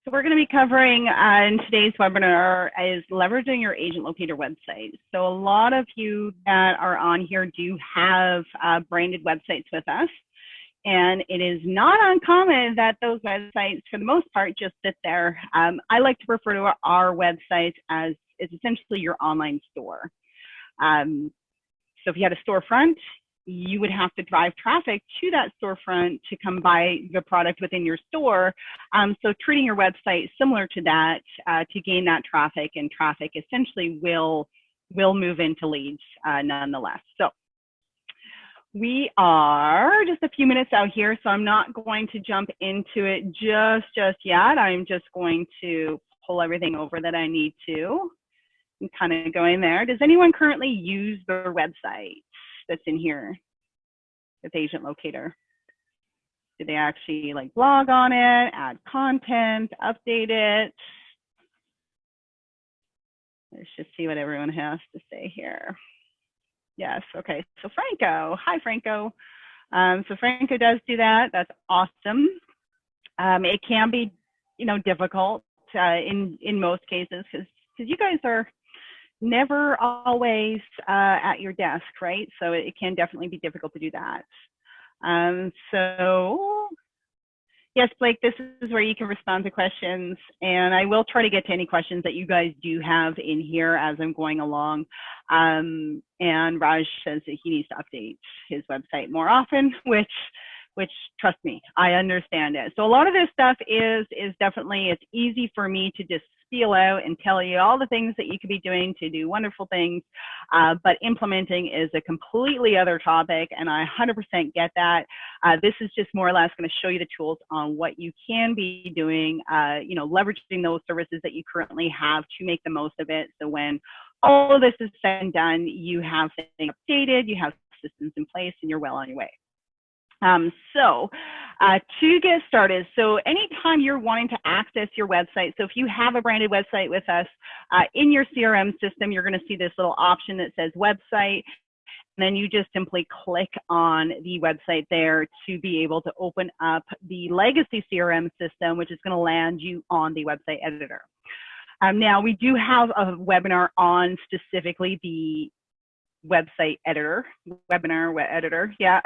So we're going to be covering in today's webinar is leveraging your Agent Locator website. So a lot of you that are on here do have branded websites with us. And it is not uncommon that those websites, for the most part, just sit there. I like to refer to our website as essentially your online store. So if you had a storefront, you would have to drive traffic to that storefront to come buy the product within your store. So treating your website similar to that to gain that traffic, and traffic essentially will move into leads nonetheless. So we are just a few minutes out here, so I'm not going to jump into it just yet. I'm just going to pull everything over that I need to and kind of go in there. Does anyone currently use their website that's in here with Agent Locator? Do they actually like blog on it, add content, update it? Let's just see what everyone has to say here. Yes, okay, so Franco, hi Franco. So Franco does do that, that's awesome. It can be, difficult in most cases because you guys are never always at your desk, right? So it can definitely be difficult to do that. So yes, Blake, this is where you can respond to questions, and I will try to get to any questions that you guys do have in here as I'm going along. And Raj says that he needs to update his website more often, which trust me, I understand it. So a lot of this stuff is definitely, it's easy for me to just spiel out and tell you all the things that you could be doing to do wonderful things, but implementing is a completely other topic, and I 100% get that. This is just more or less going to show you the tools on what you can be doing, leveraging those services that you currently have to make the most of it. So when all of this is said and done, you have things updated, you have systems in place, and you're well on your way. To get started, so anytime you're wanting to access your website, so if you have a branded website with us, in your CRM system, you're going to see this little option that says website, and then you just simply click on the website there to be able to open up the legacy CRM system, which is going to land you on the website editor. Now, we do have a webinar on specifically the website editor, yeah.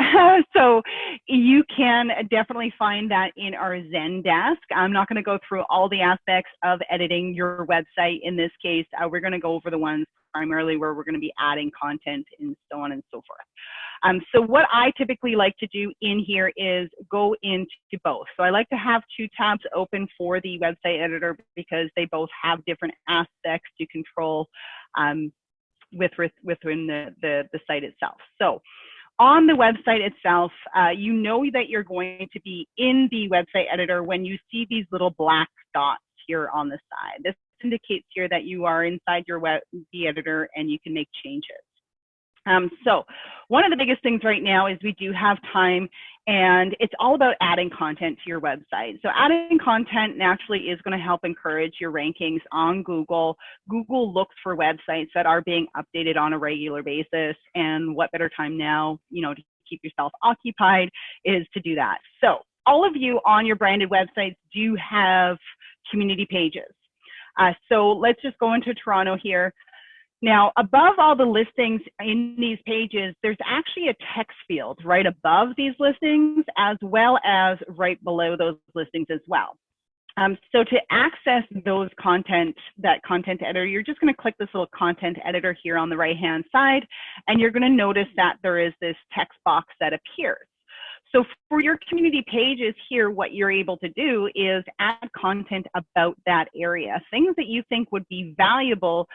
So you can definitely find that in our Zendesk. I'm not going to go through all the aspects of editing your website in this case. We're going to go over the ones primarily where we're going to be adding content and so on and so forth. So what I typically like to do in here is go into both. So I like to have two tabs open for the website editor because they both have different aspects to control within the site itself. So on the website itself, you know that you're going to be in the website editor when you see these little black dots here on the side. This indicates here that you are inside the editor and you can make changes. So one of the biggest things right now is we do have time, and it's all about adding content to your website. So adding content naturally is going to help encourage your rankings on Google. Google looks for websites that are being updated on a regular basis, and what better time now, to keep yourself occupied is to do that. So all of you on your branded websites do have community pages. So let's just go into Toronto here. Now, above all the listings in these pages, there's actually a text field right above these listings, as well as right below those listings as well. So to access that content editor, you're just going to click this little content editor here on the right-hand side, and you're going to notice that there is this text box that appears. So for your community pages here, what you're able to do is add content about that area, things that you think would be valuable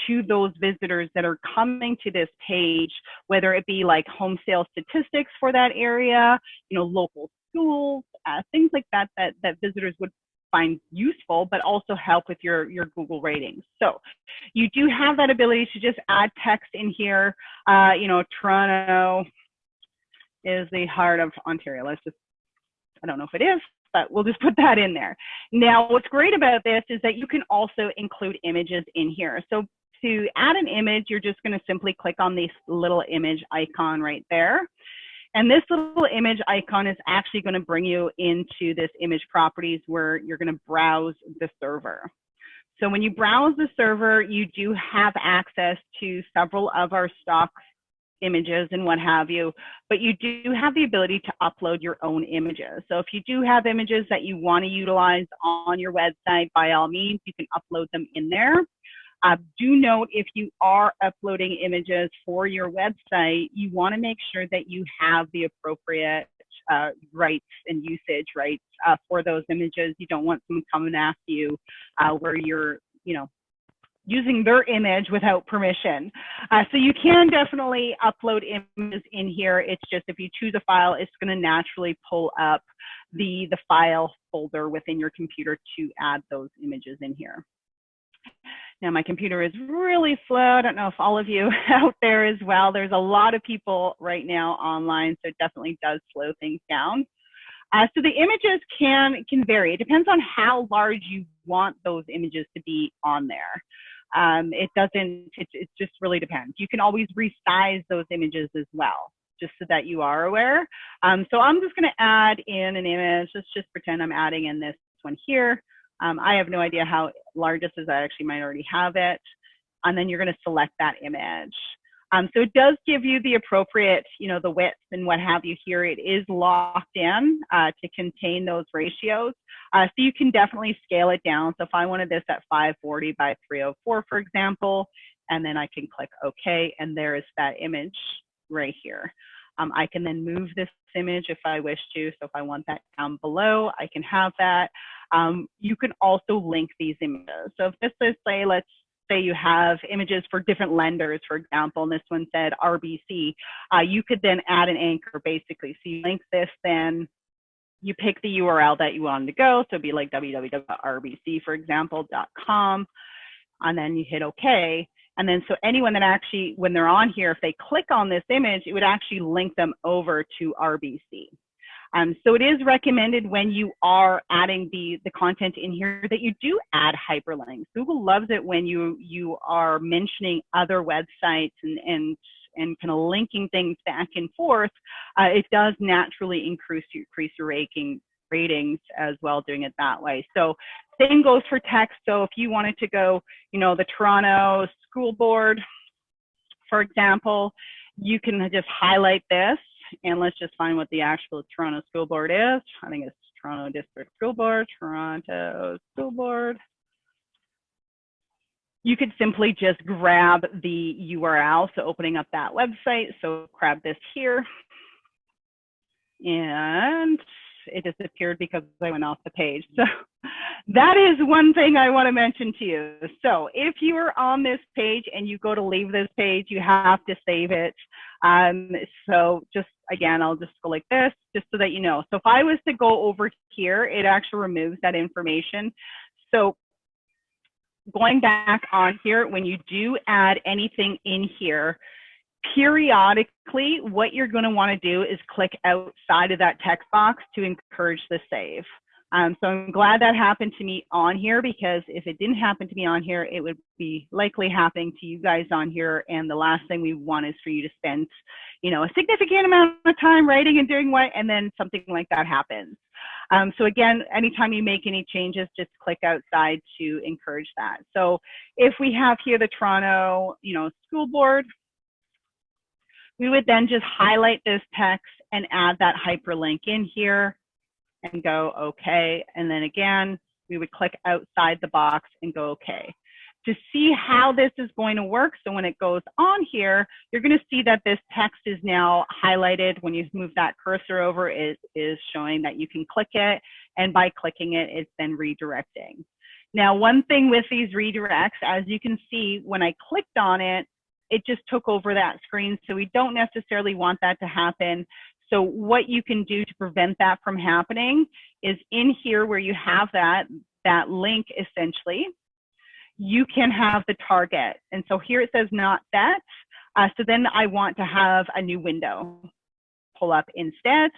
to those visitors that are coming to this page, whether it be like home sale statistics for that area, local schools, things like that visitors would find useful, but also help with your Google ratings. So you do have that ability to just add text in here. Toronto is the heart of Ontario. I don't know if it is, but we'll just put that in there. Now, what's great about this is that you can also include images in here. So to add an image, you're just going to simply click on this little image icon right there. And this little image icon is actually going to bring you into this image properties where you're going to browse the server. So when you browse the server, you do have access to several of our stock images and what have you, but you do have the ability to upload your own images. So if you do have images that you want to utilize on your website, by all means, you can upload them in there. Do note, if you are uploading images for your website, you want to make sure that you have the appropriate rights and usage rights for those images. You don't want someone coming after you where you're, using their image without permission. So you can definitely upload images in here. It's just if you choose a file, it's going to naturally pull up the file folder within your computer to add those images in here. Now my computer is really slow. I don't know if all of you out there as well. There's a lot of people right now online, so it definitely does slow things down. So the images can vary. It depends on how large you want those images to be on there. It just really depends. You can always resize those images as well, just so that you are aware. So I'm just going to add in an image. Let's just pretend I'm adding in this one here. I have no idea how large this is. I actually might already have it. And then you're going to select that image. So it does give you the appropriate, the width and what have you here. It is locked in to contain those ratios. So you can definitely scale it down. So if I wanted this at 540 by 304, for example, and then I can click OK, and there is that image right here. I can then move this image if I wish to. So if I want that down below, I can have that. You can also link these images. So if this is, let's say you have images for different lenders, for example, and this one said RBC, you could then add an anchor basically. So you link this, then you pick the URL that you want to go. So it'd be like www.rbc, for example, .com, and then you hit OK. And then so anyone that actually, when they're on here, if they click on this image, it would actually link them over to RBC. So it is recommended when you are adding the content in here that you do add hyperlinks. Google loves it when you are mentioning other websites and kind of linking things back and forth. It does naturally increase your ratings as well, doing it that way. So same goes for text. So if you wanted to go, the Toronto School Board, for example, you can just highlight this. And let's just find what the actual Toronto School Board is. I think it's Toronto District School Board, Toronto School Board. You could simply just grab the URL, so opening up that website. So grab this here. And it disappeared because I went off the page. So that is one thing I want to mention to you. So if you are on this page and you go to leave this page, you have to save it. So just, again, I'll just go like this, just so that you know. So if I was to go over here, it actually removes that information. So going back on here, when you do add anything in here, periodically, what you're going to want to do is click outside of that text box to encourage the save. So I'm glad that happened to me on here, because if it didn't happen to me on here, it would be likely happening to you guys on here. And the last thing we want is for you to spend, a significant amount of time writing and doing what, and then something like that happens. So again, anytime you make any changes, just click outside to encourage that. So if we have here the Toronto, School Board, we would then just highlight this text and add that hyperlink in here and go OK. And then again, we would click outside the box and go OK. To see how this is going to work, so when it goes on here, you're going to see that this text is now highlighted. When you move that cursor over, it is showing that you can click it. And by clicking it, it's then redirecting. Now, one thing with these redirects, as you can see, when I clicked on it, it just took over that screen. So we don't necessarily want that to happen. So what you can do to prevent that from happening is in here where you have that link, essentially, you can have the target. And so here it says not set. So then I want to have a new window. Pull up instead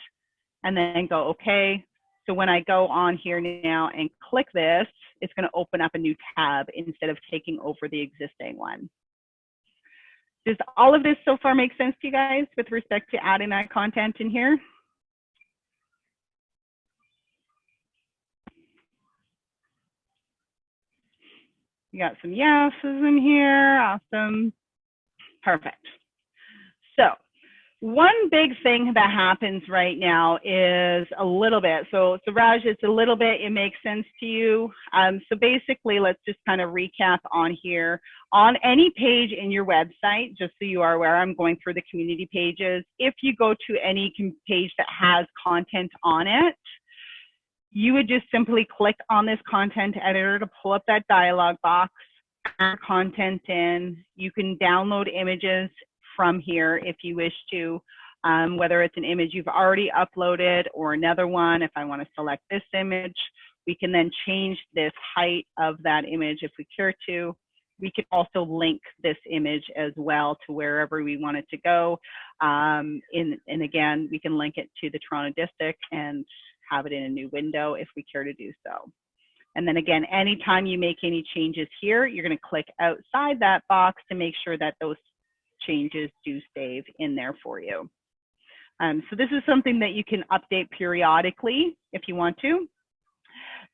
and then go OK. So when I go on here now and click this, it's going to open up a new tab instead of taking over the existing one. Does all of this so far make sense to you guys with respect to adding that content in here? You got some yeses in here. Awesome. Perfect. So one big thing that happens right now is a little bit. So Raj, it's a little bit, it makes sense to you. So basically, let's just kind of recap on here. On any page in your website, just so you are aware, I'm going through the community pages. If you go to any page that has content on it, you would just simply click on this content editor to pull up that dialog box, add content in. You can download images from here if you wish to, whether it's an image you've already uploaded or another one. If I want to select this image, we can then change this height of that image if we care to. We can also link this image as well to wherever we want it to go. And again, we can link it to the Toronto District and have it in a new window if we care to do so. And then again, anytime you make any changes here, you're going to click outside that box to make sure that those changes do save in there for you. So this is something that you can update periodically if you want to.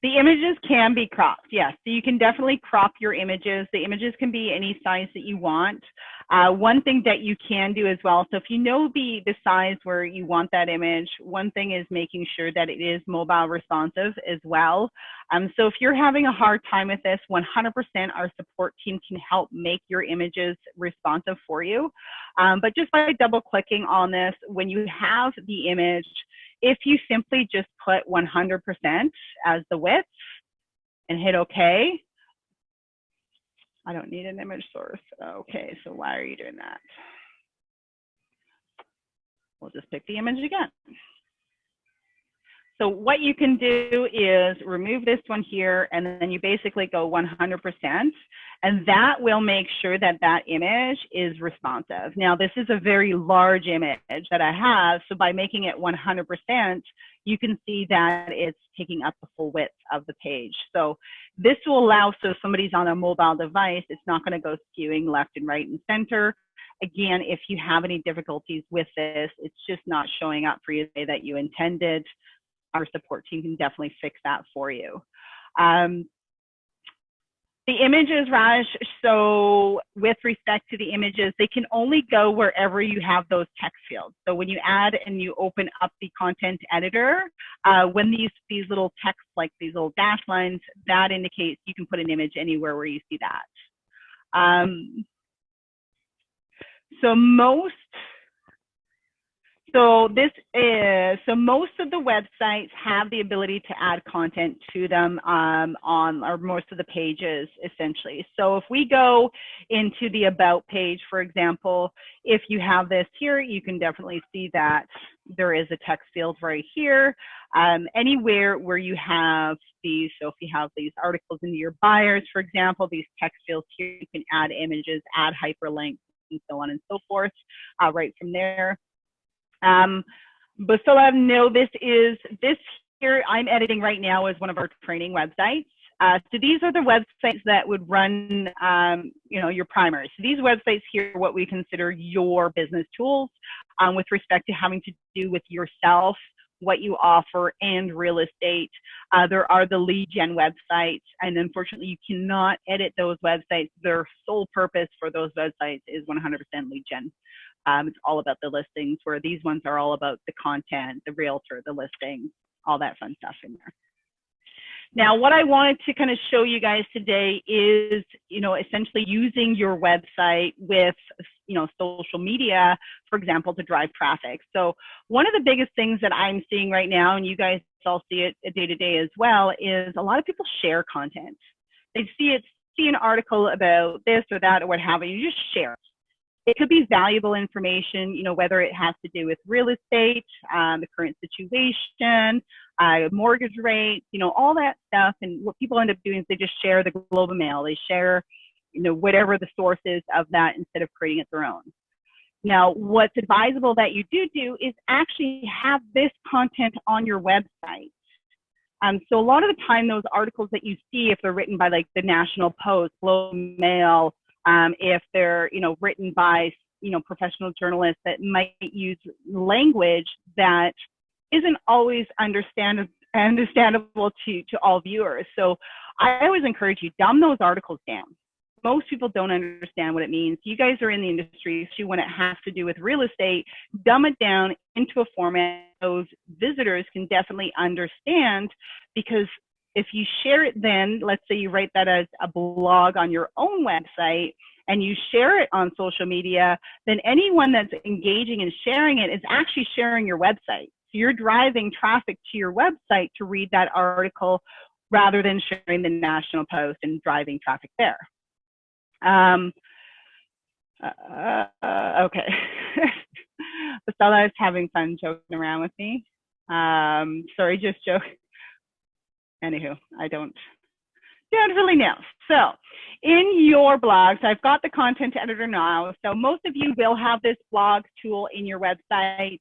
The images can be cropped, yes. So you can definitely crop your images. The images can be any size that you want. One thing that you can do as well, so if you know the size where you want that image, one thing is making sure that it is mobile responsive as well. So if you're having a hard time with this, 100% our support team can help make your images responsive for you. But just by double clicking on this, when you have the image, if you simply just put 100% as the width and hit OK, I don't need an image source. Okay, so why are you doing that? We'll just pick the image again. So what you can do is remove this one here, and then you basically go 100%, and that will make sure that that image is responsive. Now, this is a very large image that I have, so by making it 100%, you can see that it's taking up the full width of the page. So this will allow, so if somebody's on a mobile device, it's not going to go skewing left and right and center. Again, if you have any difficulties with this, it's just not showing up for you the way that you intended. Our support team can definitely fix that for you. The images, Raj, so with respect to the images, they can only go wherever you have those text fields. So when you add and you open up the content editor, when these little text, like these little dash lines, that indicates you can put an image anywhere where you see that. So most of the websites have the ability to add content to them or most of the pages essentially. So if we go into the About page, for example, if you have this here, you can definitely see that there is a text field right here. Anywhere where you have these, so if you have these articles into your buyers, for example, these text fields here, you can add images, add hyperlinks, and so on and so forth right from there. But so no, this here I'm editing right now is one of our training websites. So these are the websites that would run, your primers. So these websites here are what we consider your business tools with respect to having to do with yourself, what you offer, and real estate. There are the lead gen websites, and unfortunately you cannot edit those websites. Their sole purpose for those websites is 100% lead gen. It's all about the listings, where these ones are all about the content, the realtor, the listings, all that fun stuff in there. Now, what I wanted to kind of show you guys today is, essentially using your website with, social media, for example, to drive traffic. So one of the biggest things that I'm seeing right now, and you guys all see it day to day as well, is a lot of people share content. They see an article about this or that or what have you, just share it. It could be valuable information, whether it has to do with real estate, the current situation, mortgage rates, all that stuff. And what people end up doing is they just share the Globe and Mail. They share, whatever the source is of that instead of creating it their own. Now, what's advisable that you do is actually have this content on your website. So a lot of the time, those articles that you see, if they're written by like the National Post, Globe and Mail, if they're, you know, written by, you know, professional journalists that might use language that isn't always understandable to all viewers. So I always encourage you, dumb those articles down. Most people don't understand what it means. You guys are in the industry, so when it has to do with real estate, dumb it down into a format those visitors can definitely understand, because if you share it then, let's say you write that as a blog on your own website and you share it on social media, then anyone that's engaging and sharing it is actually sharing your website. So you're driving traffic to your website to read that article rather than sharing the National Post and driving traffic there. Okay. Stella's having fun joking around with me. Sorry, just joke. Anywho, I don't really know. So in your blogs, I've got the content editor now. So most of you will have this blog tool in your website.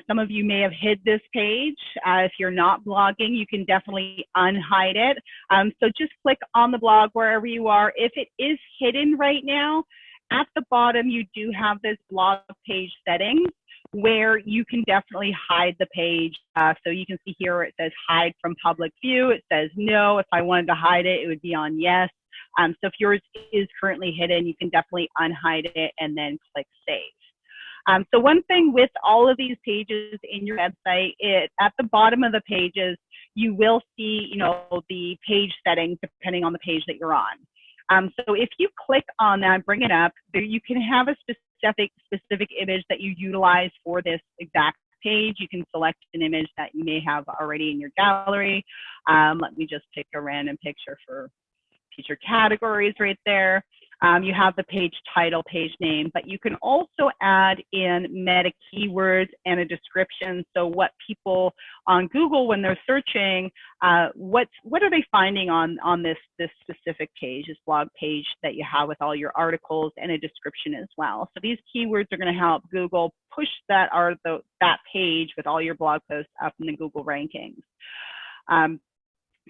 Some of you may have hid this page. If you're not blogging, you can definitely unhide it. So just click on the blog wherever you are. If it is hidden right now, at the bottom, you do have this blog page settings where you can definitely hide the page. So you can see here it says hide from public view. It says no. If I wanted to hide it, it would be on yes. So if yours is currently hidden, you can definitely unhide it and then click save. So one thing with all of these pages in your website, at the bottom of the pages, you will see, you know, the page settings depending on the page that you're on. So if you click on that, bring it up, there you can have a specific image that you utilize for this exact page. You can select an image that you may have already in your gallery. Let me just pick a random picture for future categories right there. You have the page title, page name, but you can also add in meta keywords and a description. So what people on Google, when they're searching, what are they finding on this specific page, this blog page that you have with all your articles and a description as well. So these keywords are going to help Google push that page with all your blog posts up in the Google rankings.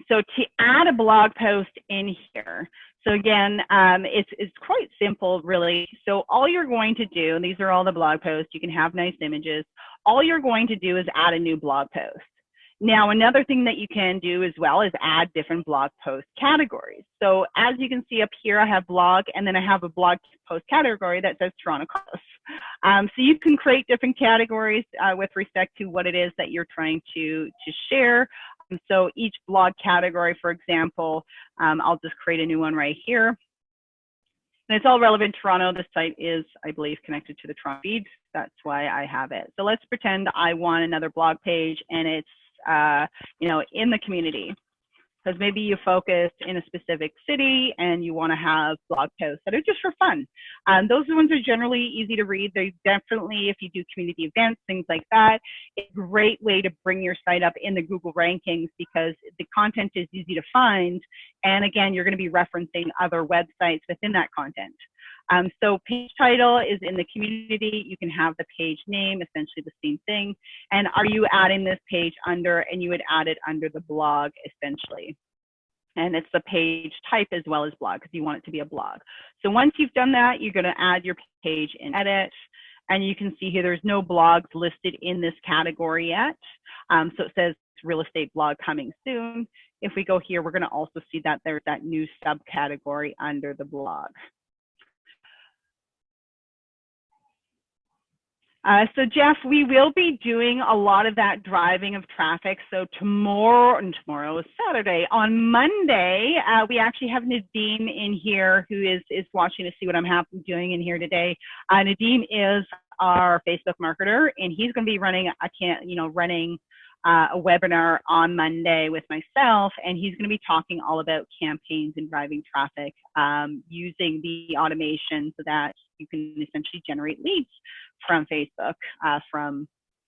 So to add a blog post in here, so again, it's quite simple, really. So all you're going to do, and these are all the blog posts, you can have nice images. All you're going to do is add a new blog post. Now, another thing that you can do as well is add different blog post categories. So as you can see up here, I have blog, and then I have a blog post category that says Toronto Close. So you can create different categories with respect to what it is that you're trying to share. So each blog category, for example, I'll just create a new one right here. And it's all relevant to Toronto. The site is, I believe, connected to the Toronto feed. That's why I have it. So let's pretend I want another blog page and it's, you know, in the community. Because maybe you focus in a specific city and you want to have blog posts that are just for fun. Those ones are generally easy to read. They definitely, if you do community events, things like that, it's a great way to bring your site up in the Google rankings because the content is easy to find. And again, you're going to be referencing other websites within that content. So page title is in the community. You can have the page name, essentially the same thing. And are you adding this page under, and you would add it under the blog, essentially. And it's the page type as well as blog because you want it to be a blog. So once you've done that, you're going to add your page in edit. And you can see here there's no blogs listed in this category yet. So it says real estate blog coming soon. If we go here, we're going to also see that there's that new subcategory under the blog. So Jeff, we will be doing a lot of that driving of traffic. So tomorrow is Saturday. On Monday, we actually have Nadeem in here who is watching to see what I'm doing in here today. Nadeem is our Facebook marketer, and he's going to be running a webinar on Monday with myself, and he's going to be talking all about campaigns and driving traffic using the automation so that you can essentially generate leads from Facebook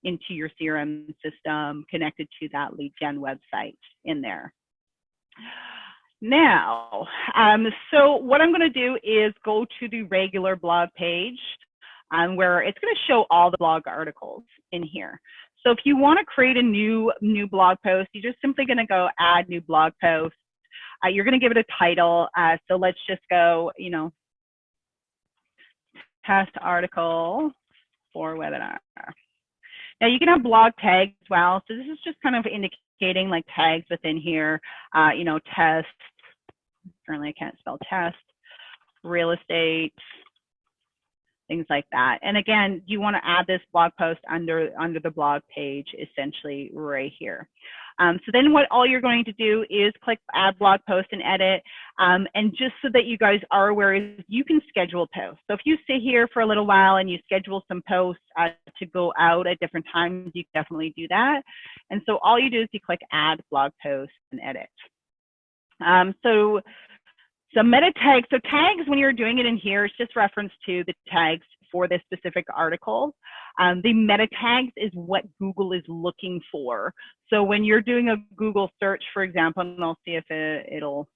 into your CRM system connected to that lead gen website in there. Now, so what I'm going to do is go to the regular blog page where it's going to show all the blog articles in here. So if you want to create a new blog post, you're just simply going to go add new blog post. You're going to give it a title. So let's just go, test article for webinar. Now you can have blog tags as well. So this is just kind of indicating like tags within here, you know, test, currently I can't spell test, real estate, things like that. And again, you want to add this blog post under the blog page, essentially right here. So then what all you're going to do is click add blog post and edit. And just so that you guys are aware, is you can schedule posts. So if you stay here for a little while and you schedule some posts to go out at different times, you can definitely do that. And so all you do is you click add blog post and edit. So meta tags, so tags, when you're doing it in here, it's just reference to the tags for this specific article. The meta tags is what Google is looking for. So when you're doing a Google search, for example, and I'll see if it'll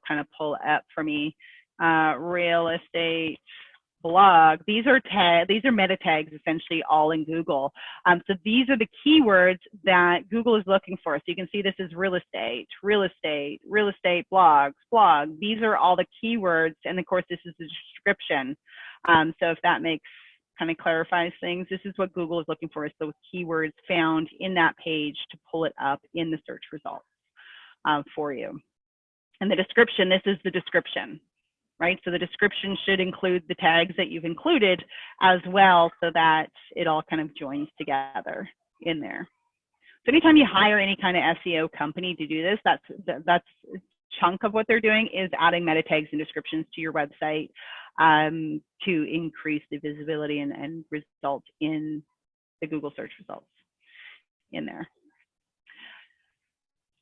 kind of pull up for me, real estate blog, these are meta tags essentially all in Google. So these are the keywords that Google is looking for. So you can see this is real estate, blogs, blog. These are all the keywords, and of course this is the description. So if that kind of clarifies things, this is what Google is looking for, is those keywords found in that page to pull it up in the search results for you. And the description, this is the description. Right? So the description should include the tags that you've included as well, so that it all kind of joins together in there. So anytime you hire any kind of SEO company to do this, that's a chunk of what they're doing, is adding meta tags and descriptions to your website to increase the visibility and result in the Google search results in there.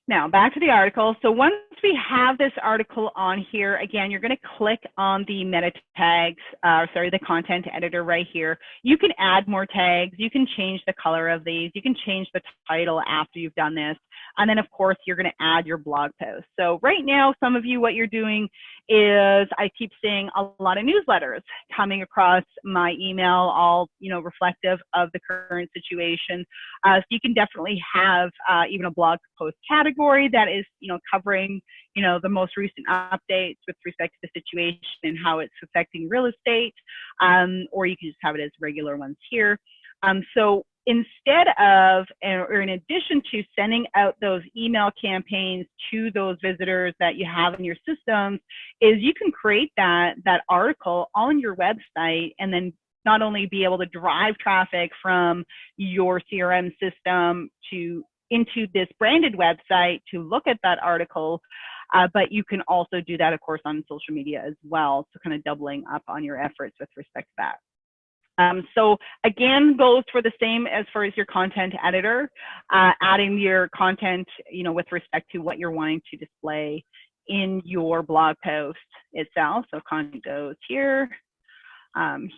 Now back to the article. So once we have this article on here, again, you're going to click on the meta tags, the content editor right here. You can add more tags. You can change the color of these. You can change the title after you've done this. And then of course, you're going to add your blog post. So right now, some of you, what you're doing is, I keep seeing a lot of newsletters coming across my email, all, you know, reflective of the current situation. So you can definitely have even a blog post category that is, you know, covering, you know, the most recent updates with respect to the situation and how it's affecting real estate, or you can just have it as regular ones here. So instead of, or in addition to sending out those email campaigns to those visitors that you have in your systems, is you can create that article on your website, and then not only be able to drive traffic from your CRM system into this branded website to look at that article, but you can also do that, of course, on social media as well. So kind of doubling up on your efforts with respect to that. So again, goes for the same as far as your content editor, adding your content, you know, with respect to what you're wanting to display in your blog post itself. So content goes here,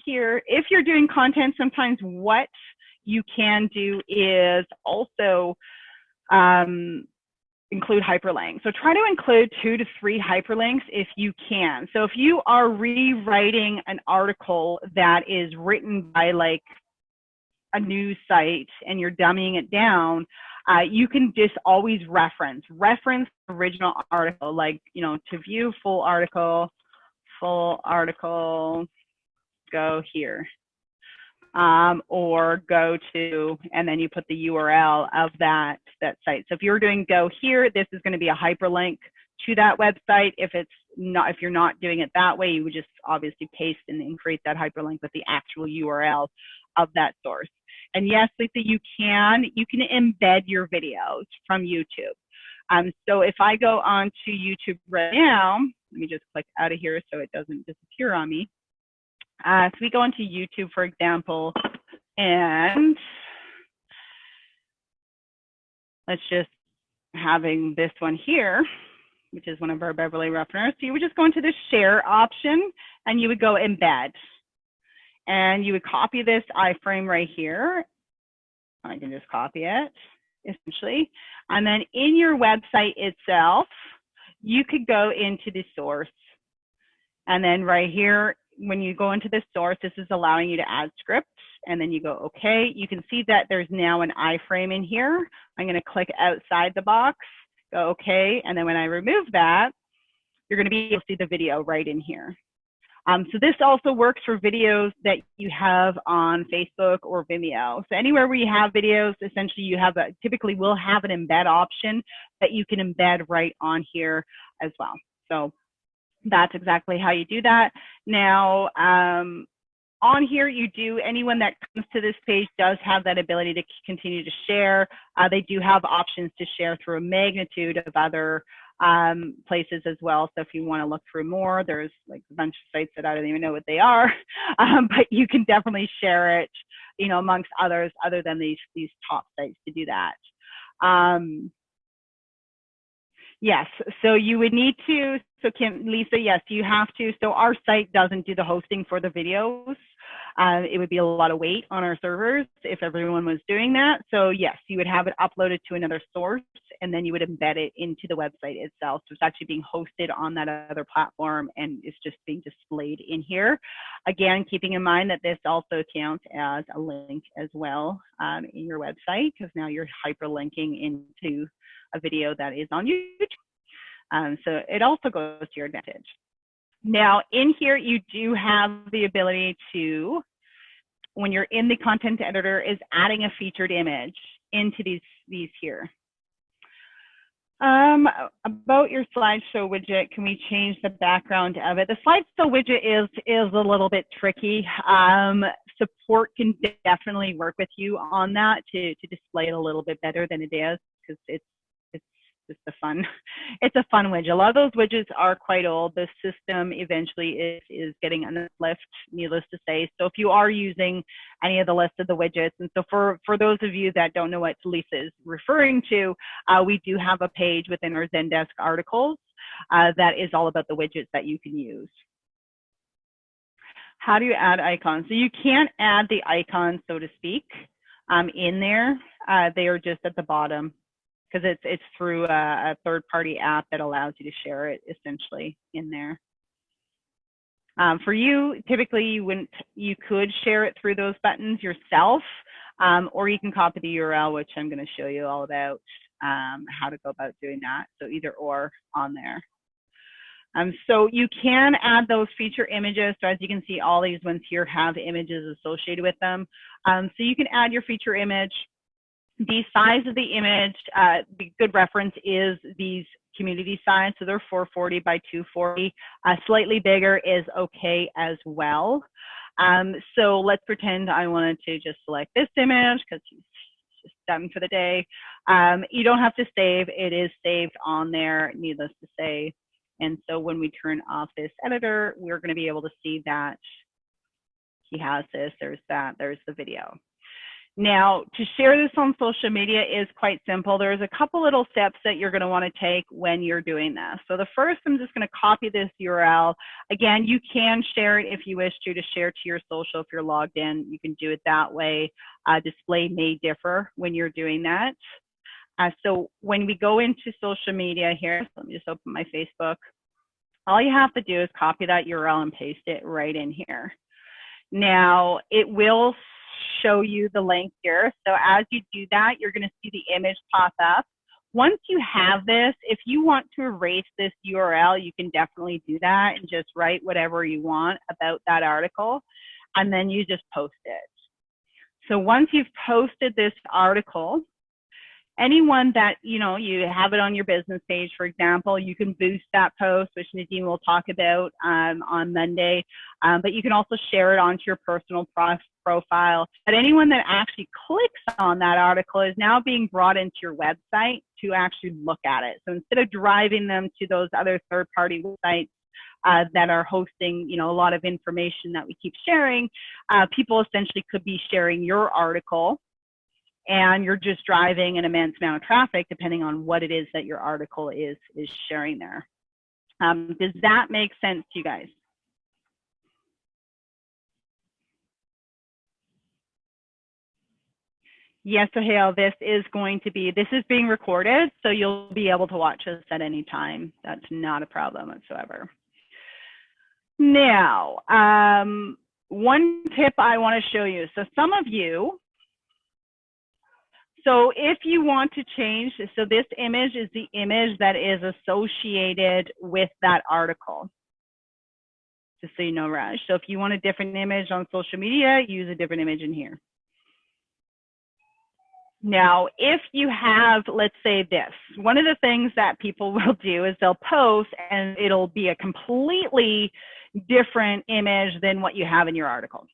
here. If you're doing content, sometimes what you can do is also include hyperlinks. So try to include 2 to 3 hyperlinks if you can. So if you are rewriting an article that is written by like a news site and you're dumbing it down, you can just always reference the original article, like, you know, to view full article, go here. Or go to, and then you put the URL of that site. So if you're doing go here, this is going to be a hyperlink to that website. If you're not doing it that way, you would just obviously paste and create that hyperlink with the actual URL of that source. And yes, Lisa, you can embed your videos from YouTube. So if I go on to YouTube right now, let me just click out of here so it doesn't disappear on me. So we go into YouTube, for example, and let's just having this one here, which is one of our Beverly Ruffners. So you would just go into the share option and you would go embed. And you would copy this iframe right here. I can just copy it, essentially. And then in your website itself, you could go into the source. And then right here, when you go into this source, this is allowing you to add scripts, and then you go, okay. You can see that there's now an iframe in here. I'm going to click outside the box, go okay, and then when I remove that, you're going to be able to see the video right in here. So this also works for videos that you have on Facebook or Vimeo. So anywhere where you have videos, essentially you have typically will have an embed option that you can embed right on here as well. So that's exactly how you do that. Now, on here, anyone that comes to this page does have that ability to continue to share. They do have options to share through a magnitude of other places as well. So if you want to look through more, there's like a bunch of sites that I don't even know what they are, but you can definitely share it, you know, amongst others other than these top sites to do that. Yes, so you would need to, so Lisa, yes, you have to. So our site doesn't do the hosting for the videos. It would be a lot of weight on our servers if everyone was doing that. So yes, you would have it uploaded to another source and then you would embed it into the website itself. So it's actually being hosted on that other platform and it's just being displayed in here. Again, keeping in mind that this also counts as a link as well in your website, because now you're hyperlinking into a video that is on YouTube. So it also goes to your advantage. Now in here, you do have the ability to, when you're in the content editor, is adding a featured image into these here. About your slideshow widget, can we change the background of it? The slideshow widget is a little bit tricky. Support can definitely work with you on that to display it a little bit better than it is, because it's just it's a fun widget. A lot of those widgets are quite old. The system eventually is getting an uplift, needless to say. So if you are using any of the list of the widgets, and so for those of you that don't know what Lisa is referring to, we do have a page within our Zendesk articles that is all about the widgets that you can use. How do you add icons? So you can't add the icons, so to speak, in there. They are just at the bottom, because it's through a third-party app that allows you to share it essentially in there. For you, typically you could share it through those buttons yourself, or you can copy the URL, which I'm going to show you all about how to go about doing that. So either or on there. So you can add those feature images. So as you can see, all these ones here have images associated with them. So you can add your feature image. The size of the image, the good reference is these community size. So they're 440 by 240. Slightly bigger is okay as well. So let's pretend I wanted to just select this image because he's just done for the day. You don't have to save. It is saved on there, needless to say. And so when we turn off this editor, we're going to be able to see that he has this, there's that, there's the video. Now, to share this on social media is quite simple. There's a couple little steps that you're going to want to take when you're doing this. So the first, I'm just going to copy this URL. Again, you can share it if you wish to share to your social. If you're logged in, you can do it that way. Display may differ when you're doing that. So when we go into social media here, so let me just open my Facebook. All you have to do is copy that URL and paste it right in here. Now, it will show you the link here. So as you do that, you're going to see the image pop up. Once you have this, if you want to erase this URL, you can definitely do that and just write whatever you want about that article, and then you just post it. So once you've posted this article, anyone that, you have it on your business page, for example, you can boost that post, which Nadine will talk about on Monday, but you can also share it onto your personal profile. But anyone that actually clicks on that article is now being brought into your website to actually look at it. So instead of driving them to those other third-party websites that are hosting, a lot of information that we keep sharing, people essentially could be sharing your article, and you're just driving an immense amount of traffic depending on what it is that your article is sharing there. Does that make sense to you guys? Yes, Sohail, this is being recorded, so you'll be able to watch us at any time. That's not a problem whatsoever. Now, one tip I want to show you. So some of you, so if you want to change, so this image is the image that is associated with that article. just so you know, Raj. So if you want a different image on social media, use a different image in here. Now, if you have, let's say this, one of the things that people will do is they'll post and it'll be a completely different image than what you have in your article.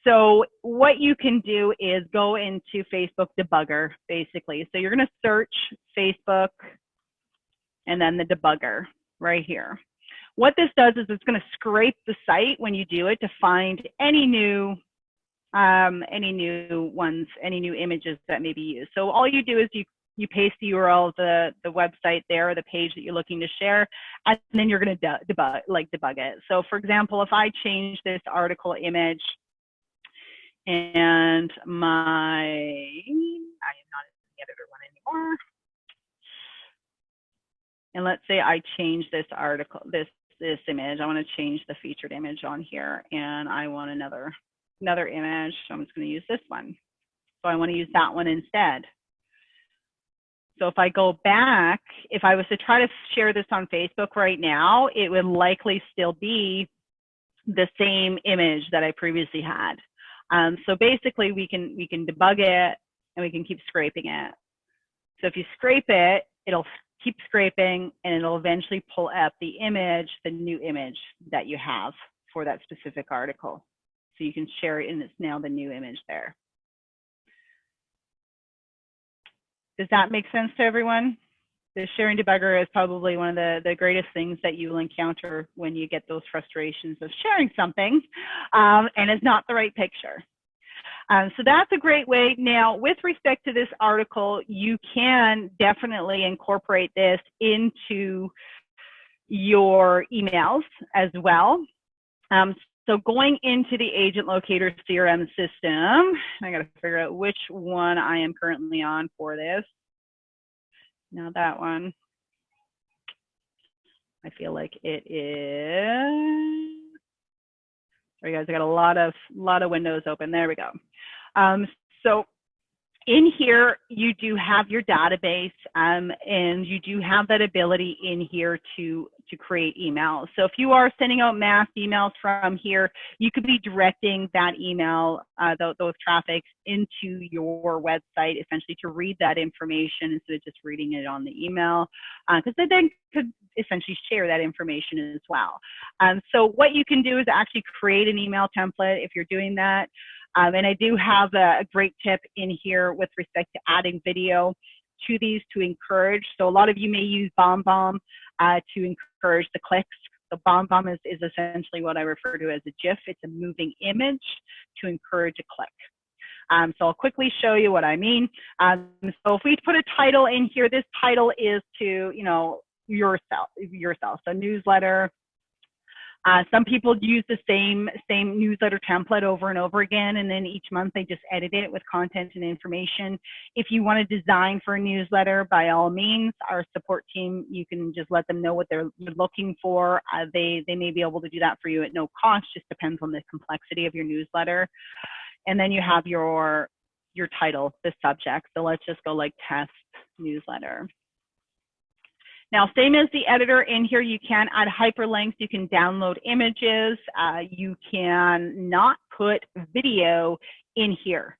So what you can do is go into Facebook debugger, basically. So you're going to search Facebook and then the debugger right here. What this does is it's going to scrape the site when you do it to find any new ones, any new images that may be used. So all you do is you paste the URL of the website there, or the page that you're looking to share, and then you're going to debug it. So for example, if I change this article image and I am not in the editor one anymore. And let's say I change this article, this image. I want to change the featured image on here, and I want another image. So I'm just going to use this one. So I want to use that one instead. So if I go back, if I was to try to share this on Facebook right now, it would likely still be the same image that I previously had. So basically we can debug it and we can keep scraping it. So if you scrape it, it'll keep scraping and it'll eventually pull up the image, the new image that you have for that specific article. So you can share it and it's now the new image there. Does that make sense to everyone? The sharing debugger is probably one of the greatest things that you will encounter when you get those frustrations of sharing something and it's not the right picture. So that's a great way. Now, with respect to this article, you can definitely incorporate this into your emails as well. So going into the AgentLocator CRM system, I got to figure out which one I am currently on for this. Now that one, I feel like it is. Sorry guys, I got a lot of windows open. There we go. So in here, you do have your database, and you do have that ability in here to create emails. So if you are sending out mass emails from here, you could be directing that email, those traffics into your website, essentially to read that information instead of just reading it on the email, because they then could essentially share that information as well. So what you can do is actually create an email template if you're doing that. And I do have a great tip in here with respect to adding video to these to encourage. So a lot of you may use BombBomb to encourage the clicks. So BombBomb is essentially what I refer to as a GIF. It's a moving image to encourage a click. So I'll quickly show you what I mean. So if we put a title in here, this title is to, yourself. So newsletter. Some people use the same newsletter template over and over again, and then each month they just edit it with content and information. If you want to design for a newsletter, by all means, our support team, you can just let them know what they're looking for. They may be able to do that for you at no cost, just depends on the complexity of your newsletter. And then you have your title, the subject. So let's just go like test newsletter. Now, same as the editor in here, you can add hyperlinks, you can download images, you can not put video in here.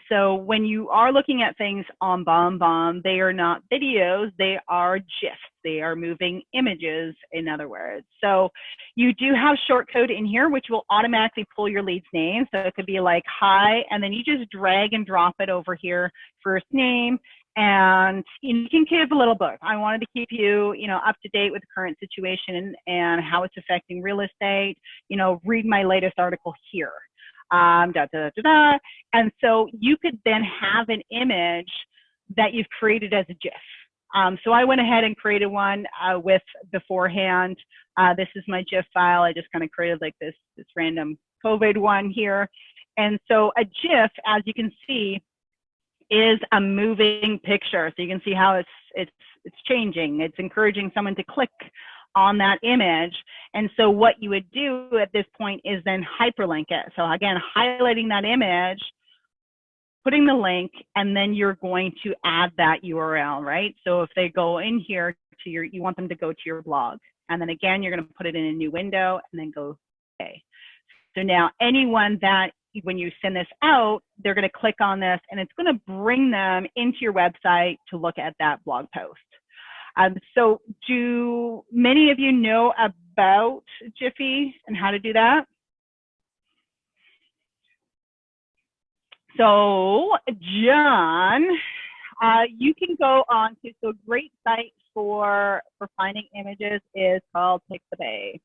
So when you are looking at things on BombBomb, they are not videos, they are GIFs, they are moving images, in other words. So you do have shortcode in here, which will automatically pull your lead's name. So it could be like, hi, and then you just drag and drop it over here, first name, and you can give a little book. I wanted to keep you, up to date with the current situation and how it's affecting real estate. Read my latest article here. And so you could then have an image that you've created as a GIF. So I went ahead and created one with beforehand. This is my GIF file. I just kind of created like this random COVID one here. And so a GIF, as you can see, is a moving picture. So you can see how it's changing. It's encouraging someone to click on that image. And so what you would do at this point is then hyperlink it. So again, highlighting that image, putting the link, and then you're going to add that URL, right? So if they go in here to you want them to go to your blog. And then again, you're going to put it in a new window and then go okay. So now anyone that, when you send this out, they're going to click on this and it's going to bring them into your website to look at that blog post. So do many of you know about Jiffy and how to do that? So John, you can go on to, so a great site for finding images is called Pixabay.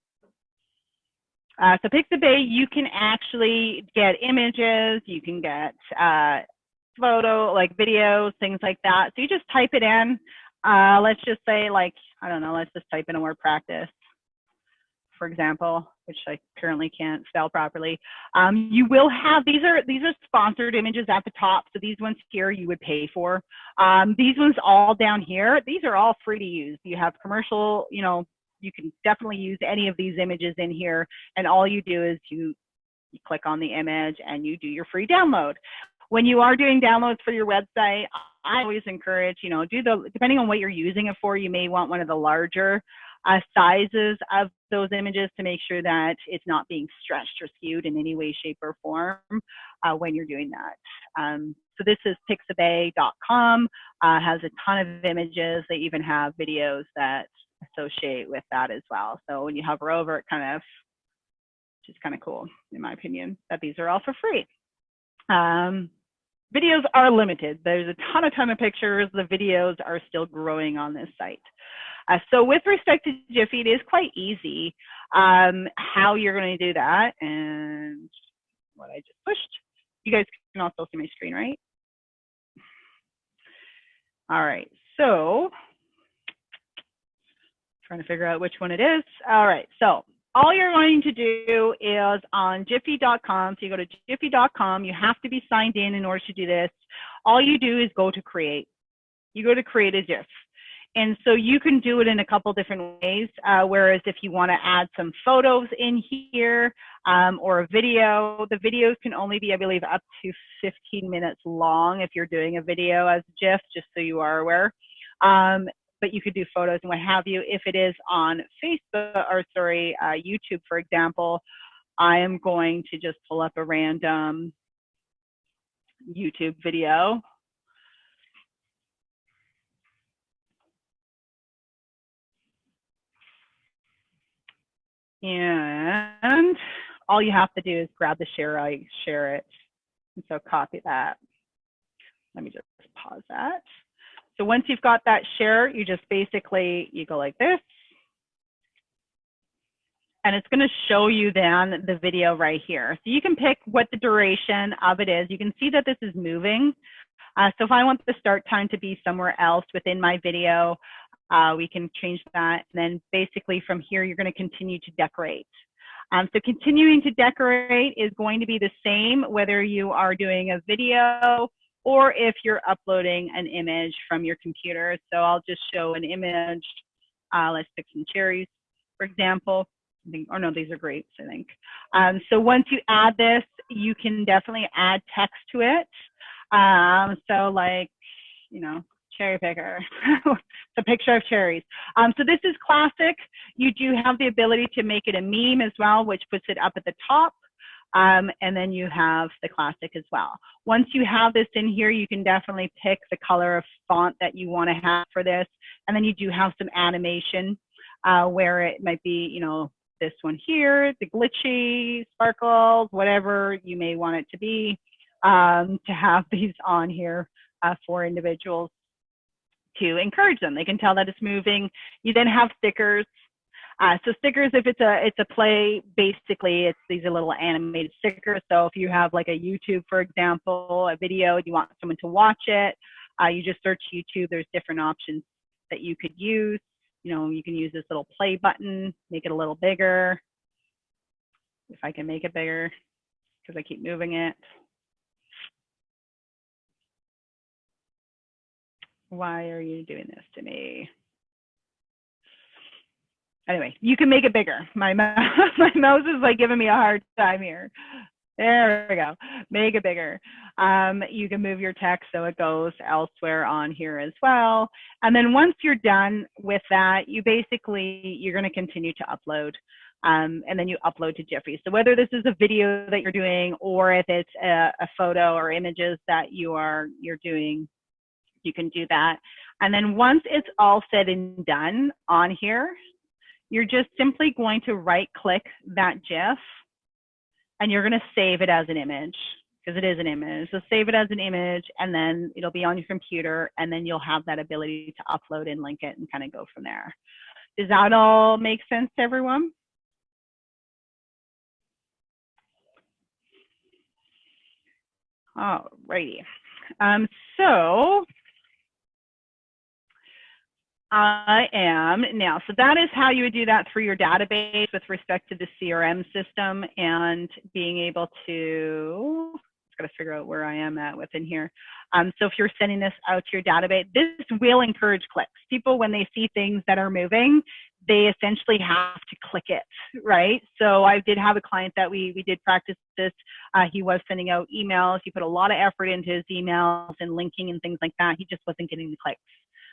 So Pixabay, you can actually get images, you can get photo, like videos, things like that. So you just type it in. Let's just say, like, I don't know, let's just type in a word practice, for example, which I currently can't spell properly. You will have, these are sponsored images at the top. So these ones here you would pay for. These ones all down here, these are all free to use. You have commercial, you know, you can definitely use any of these images in here. And all you do is you click on the image and you do your free download. When you are doing downloads for your website, I always encourage, you know, depending on what you're using it for, you may want one of the larger sizes of those images to make sure that it's not being stretched or skewed in any way, shape, or form when you're doing that. So this is pixabay.com, has a ton of images. They even have videos that associate with that as well. So when you hover over it, kind of, which is kind of cool, in my opinion, that these are all for free. Videos are limited. There's a ton of pictures. The videos are still growing on this site. So with respect to Jiffy, it is quite easy how you're going to do that. And what I just pushed, you guys can also see my screen, right? All right, so trying to figure out which one it is. All right, so all you're going to do is on jiffy.com. So you go to jiffy.com. You have to be signed in order to do this. All you do is go to create. You go to create a GIF. And so you can do it in a couple different ways. Whereas if you want to add some photos in here or a video, the videos can only be, I believe, up to 15 minutes long if you're doing a video as a GIF, just so you are aware. But you could do photos and what have you. If it is on Facebook, or sorry, YouTube, for example, I am going to just pull up a random YouTube video. And all you have to do is grab the share, I share it. And so copy that. Let me just pause that. So once you've got that share, you just basically, you go like this. And it's going to show you then the video right here. So you can pick what the duration of it is. You can see that this is moving. So if I want the start time to be somewhere else within my video, we can change that. And then basically from here, you're going to continue to decorate. So continuing to decorate is going to be the same whether you are doing a video or if you're uploading an image from your computer. So I'll just show an image. Let's pick some cherries, for example. I think, or no, these are grapes, I think. So once you add this, you can definitely add text to it. So like, you know, cherry picker. It's a picture of cherries. So this is classic. You do have the ability to make it a meme as well, which puts it up at the top. And then you have the classic as well. Once you have this in here, you can definitely pick the color of font that you want to have for this. And then you do have some animation where it might be, you know, this one here, the glitchy, sparkles, whatever you may want it to be, to have these on here for individuals to encourage them. They can tell that it's moving. You then have stickers. So stickers, if it's a play, basically these are little animated stickers. So if you have like a YouTube, for example, a video, and you want someone to watch it, you just search YouTube. There's different options that you could use. You know, you can use this little play button, make it a little bigger. If I can make it bigger, because I keep moving it. Why are you doing this to me? Anyway, you can make it bigger. My mouse is like giving me a hard time here. There we go. Make it bigger. You can move your text so it goes elsewhere on here as well. And then once you're done with that, you're going to continue to upload. And then you upload to Jiffy. So whether this is a video that you're doing or if it's a photo or images that you're doing, you can do that. And then once it's all said and done on here, you're just simply going to right click that GIF and you're going to save it as an image because it is an image. So save it as an image and then it'll be on your computer and then you'll have that ability to upload and link it and kind of go from there. Does that all make sense to everyone? All righty. So I am now. So that is how you would do that through your database with respect to the CRM system and being able to, I've got to figure out where I am at within here. So if you're sending this out to your database, this will encourage clicks. People, when they see things that are moving, they essentially have to click it, right? So I did have a client that we did practice this. He was sending out emails. He put a lot of effort into his emails and linking and things like that. He just wasn't getting the clicks.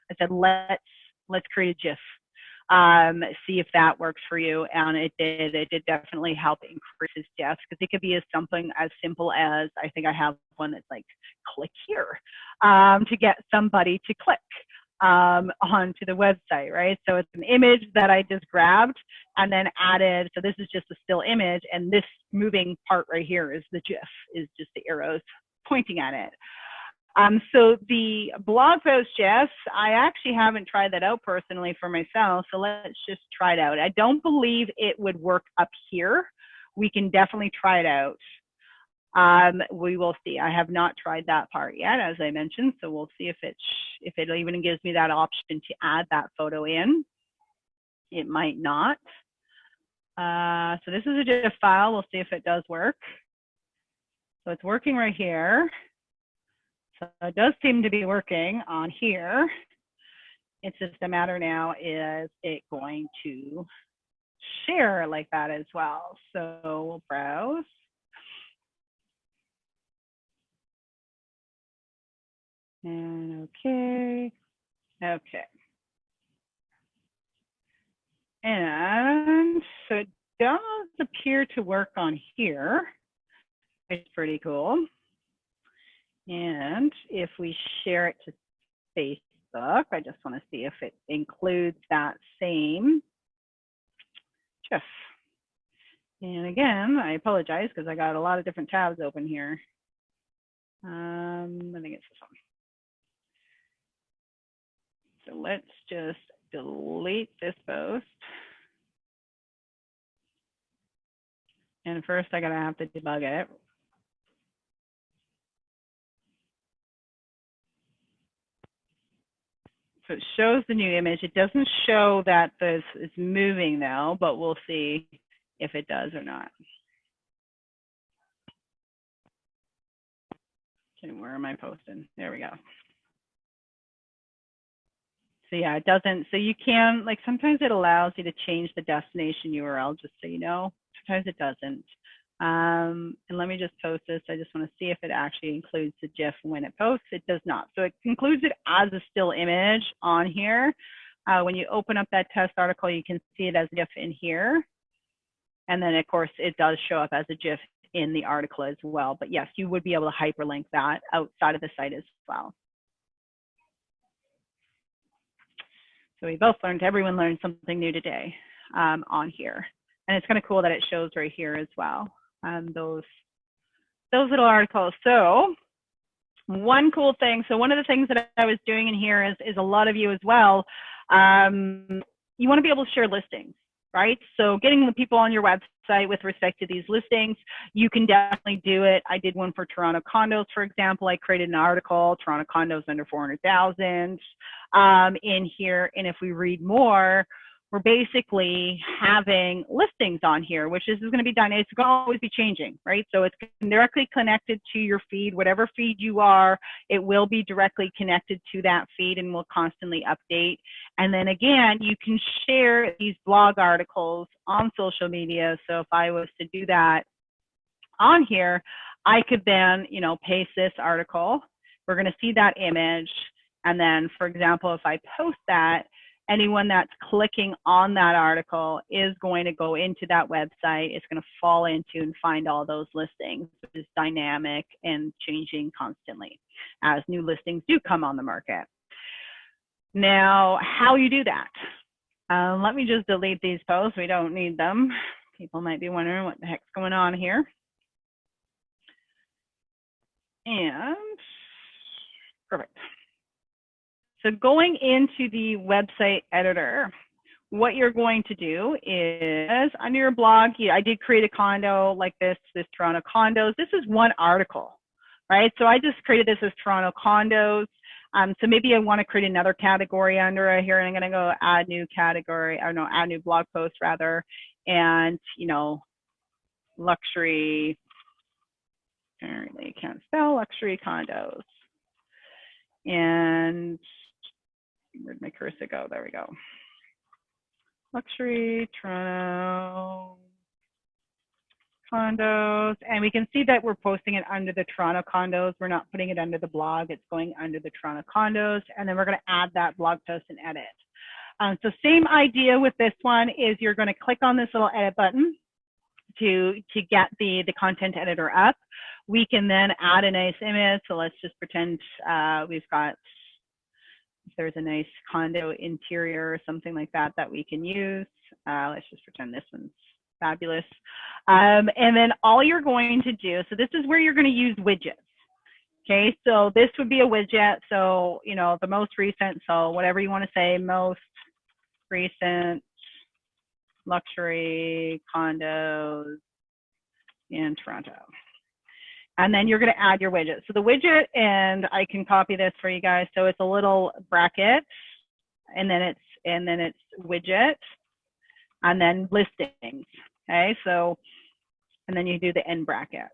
I said, let's create a GIF. See if that works for you. And it did definitely help increase his GIFs because it could be something as simple as, I think I have one that's like, click here to get somebody to click onto the website, right? So it's an image that I just grabbed and then added. So this is just a still image and this moving part right here is the GIF, is just the arrows pointing at it. So the blog post GIFs, I actually haven't tried that out personally for myself. So let's just try it out. I don't believe it would work up here. We can definitely try it out. We will see. I have not tried that part yet, as I mentioned. So we'll see if it even gives me that option to add that photo in. It might not. So this is a GIF file. We'll see if it does work. So it's working right here. So it does seem to be working on here. It's just a matter now, is it going to share like that as well? So we'll browse. And okay. And so it does appear to work on here. It's pretty cool. And if we share it to Facebook, I just want to see if it includes that same GIF. And again, I apologize because I got a lot of different tabs open here. I think it's this one. So let's just delete this post. And first I gotta have to debug it. So it shows the new image. It doesn't show that this is moving though, but we'll see if it does or not. Okay, where am I posting? There we go. So yeah, it doesn't, so you can, like sometimes it allows you to change the destination URL, just so you know. Sometimes it doesn't. And let me just post this. I just want to see if it actually includes the GIF when it posts. It does not. So it includes it as a still image on here. When you open up that test article, you can see it as a GIF in here. And then of course it does show up as a GIF in the article as well. But yes, you would be able to hyperlink that outside of the site as well. So we both learned, everyone learned something new today on here. And it's kind of cool that it shows right here as well, those little articles. So one cool thing, so one of the things that I was doing in here is a lot of you as well, you want to be able to share listings, right? So getting the people on your website with respect to these listings, you can definitely do it. I did one for Toronto condos, for example. I created an article, Toronto condos under 400,000 in here. And if we read more, we're basically having listings on here, which is going to be dynamic. It's going to always be changing, right? So it's directly connected to your feed. Whatever feed you are, it will be directly connected to that feed and will constantly update. And then again, you can share these blog articles on social media. So if I was to do that on here, I could then, you know, paste this article. We're going to see that image. And then, for example, if I post that, anyone that's clicking on that article is going to go into that website. It's going to fall into and find all those listings, which is dynamic and changing constantly as new listings do come on the market. Now, how you do that? Let me just delete these posts. We don't need them. People might be wondering what the heck's going on here. And perfect. So going into the website editor, what you're going to do is under your blog, I did create a condo like this Toronto condos. This is one article, right? So I just created this as Toronto condos. So maybe I want to create another category under it here, and I'm going to go add new category, or no, add new blog post rather, and, you know, luxury, apparently can't spell, luxury condos. And where'd my cursor go? There we go. Luxury Toronto condos, and we can see that we're posting it under the Toronto condos. We're not putting it under the blog. It's going under the Toronto condos, and then we're going to add that blog post and edit. So same idea with this one is you're going to click on this little edit button to get the content editor up. We can then add a nice image. So let's just pretend we've got, if there's a nice condo interior or something like that that we can use. Let's just pretend this one's fabulous. And then all you're going to do, so this is where you're going to use widgets. Okay, so this would be a widget. So, you know, the most recent, so whatever you want to say, most recent luxury condos in Toronto. And then you're going to add your widget. So the widget, and I can copy this for you guys. So it's a little bracket, and then it's widget, and then listings. Okay, so, and then you do the end bracket.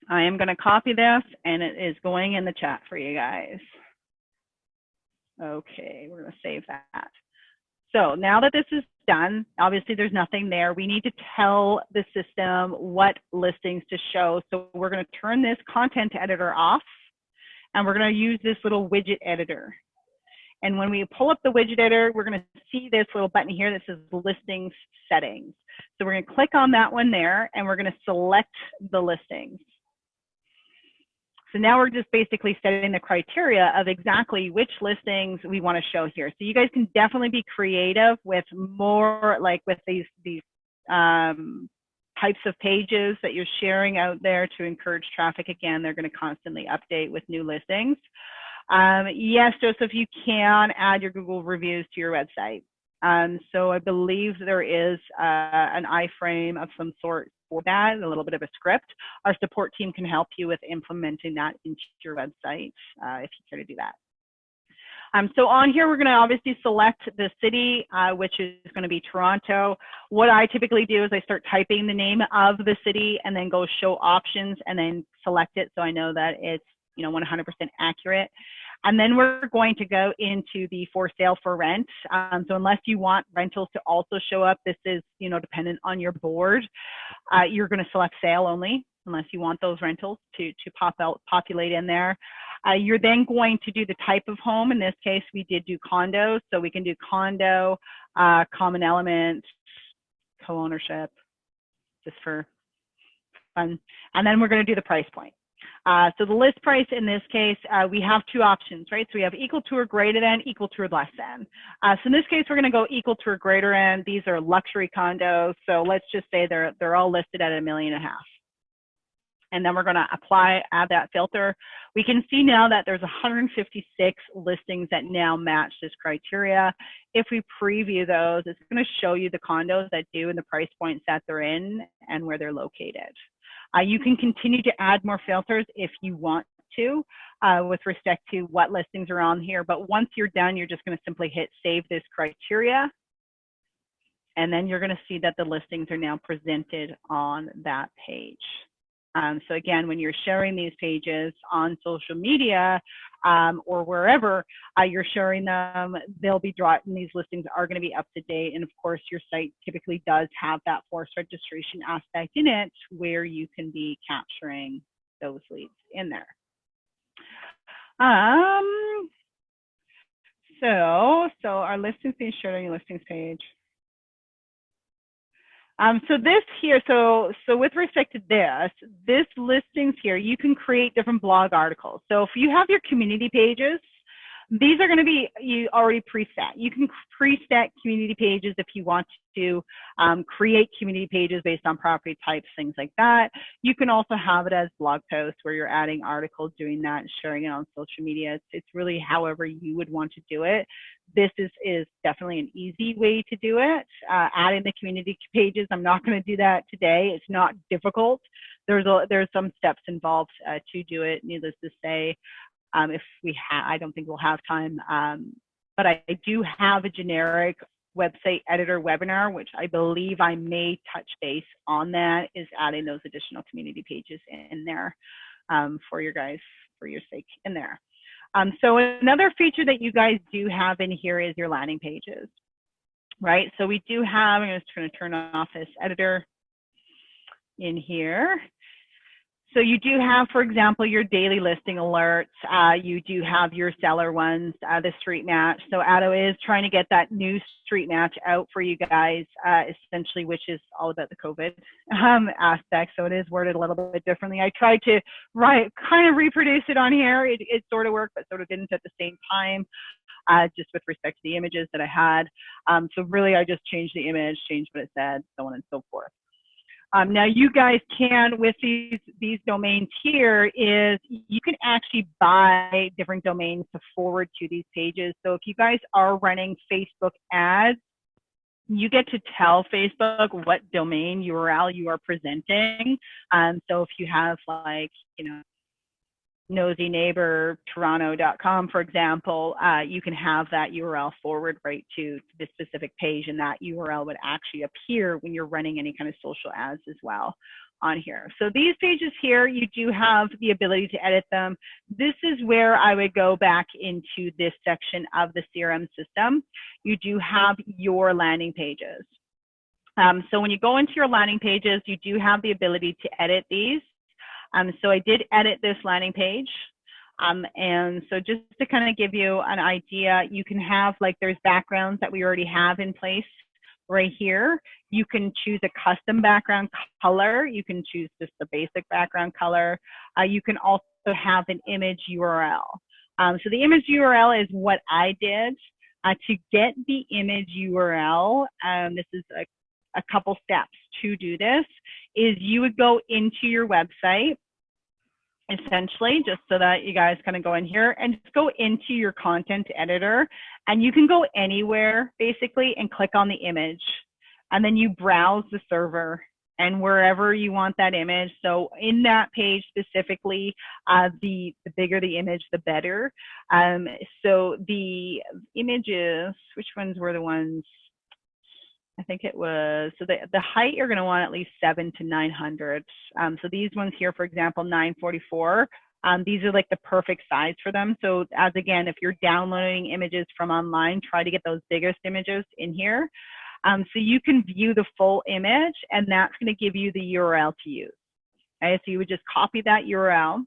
I am going to copy this, and it is going in the chat for you guys. Okay, we're going to save that. So now that this is done, obviously there's nothing there. We need to tell the system what listings to show. So we're going to turn this content editor off, and we're going to use this little widget editor. And when we pull up the widget editor, we're going to see this little button here that says listings settings. So we're going to click on that one there, and we're going to select the listings. So now we're just basically setting the criteria of exactly which listings we want to show here. So you guys can definitely be creative with more, like with these types of pages that you're sharing out there to encourage traffic. Again, they're going to constantly update with new listings. Yes, Joseph, you can add your Google reviews to your website. So I believe there is an iframe of some sort for that, a little bit of a script. Our support team can help you with implementing that into your website if you care to do that. So on here, we're going to obviously select the city, which is going to be Toronto. What I typically do is I start typing the name of the city and then go show options and then select it so I know that it's 100% accurate. And then we're going to go into the for sale for rent. So unless you want rentals to also show up, this is dependent on your board. You're going to select sale only unless you want those rentals to populate in there. You're then going to do the type of home. In this case, we did do condos, so we can do condo, common element, co-ownership, just for fun. And then we're going to do the price point. So the list price in this case, we have two options, right? So we have equal to or greater than, equal to or less than. So in this case, we're going to go equal to or greater than. These are luxury condos. So let's just say they're all listed at $1.5 million. And then we're going to add that filter. We can see now that there's 156 listings that now match this criteria. If we preview those, it's going to show you the condos that do and the price points that they're in and where they're located. You can continue to add more filters if you want to with respect to what listings are on here. But once you're done, you're just going to simply hit save this criteria. And then you're going to see that the listings are now presented on that page. So again, when you're sharing these pages on social media or wherever you're sharing them, they'll be dropped, and these listings are going to be up to date. And of course, your site typically does have that forced registration aspect in it, where you can be capturing those leads in there. So our listings being shared on your listings page. So this here, so with respect to this listings here, you can create different blog articles. So if you have your community pages, these are going to be already preset. You can preset community pages if you want to create community pages based on property types, things like that. You can also have it as blog posts where you're adding articles, doing that, and sharing it on social media. It's really however you would want to do it. This is definitely an easy way to do it. Adding the community pages, I'm not going to do that today. It's not difficult. There's some steps involved to do it, needless to say. If I don't think we'll have time, but I do have a generic website editor webinar, which I believe I may touch base on. That is adding those additional community pages in there for your guys, for your sake in there. So another feature that you guys do have in here is your landing pages, right? So we do have, I'm just going to turn off this editor in here. So you do have, for example, your daily listing alerts. You do have your seller ones, the street match. So Addo is trying to get that new street match out for you guys, essentially, which is all about the COVID aspect. So it is worded a little bit differently. I tried to kind of reproduce it on here. It sort of worked, but sort of didn't at the same time, just with respect to the images that I had. So really, I just changed the image, changed what it said, so on and so forth. Now you guys can, with these domains here, is you can actually buy different domains to forward to these pages. So if you guys are running Facebook ads, you get to tell Facebook what domain URL you are presenting. So if you have, like, nosyneighbortoronto.com, for example, you can have that URL forward right to this specific page, and that URL would actually appear when you're running any kind of social ads as well on here. So these pages here, you do have the ability to edit them. This is where I would go back into this section of the CRM system. You do have your landing pages. So when you go into your landing pages, you do have the ability to edit these. So I did edit this landing page. And so just to kind of give you an idea, you can have, like, there's backgrounds that we already have in place right here. You can choose a custom background color. You can choose just the basic background color. You can also have an image URL. So the image URL is what I did. To get the image URL, this is a couple steps to do this, is you would go into your website, essentially, just so that you guys kind of go in here and just go into your content editor, and you can go anywhere basically and click on the image, and then you browse the server and wherever you want that image. So in that page specifically, the bigger the image, the better. So the images, which ones were the ones? I think it was, so the height you're going to want at least 700 to 900. So these ones here, for example, 944, these are like the perfect size for them. So as again, if you're downloading images from online, try to get those biggest images in here. So you can view the full image, and that's going to give you the URL to use. Okay, so you would just copy that URL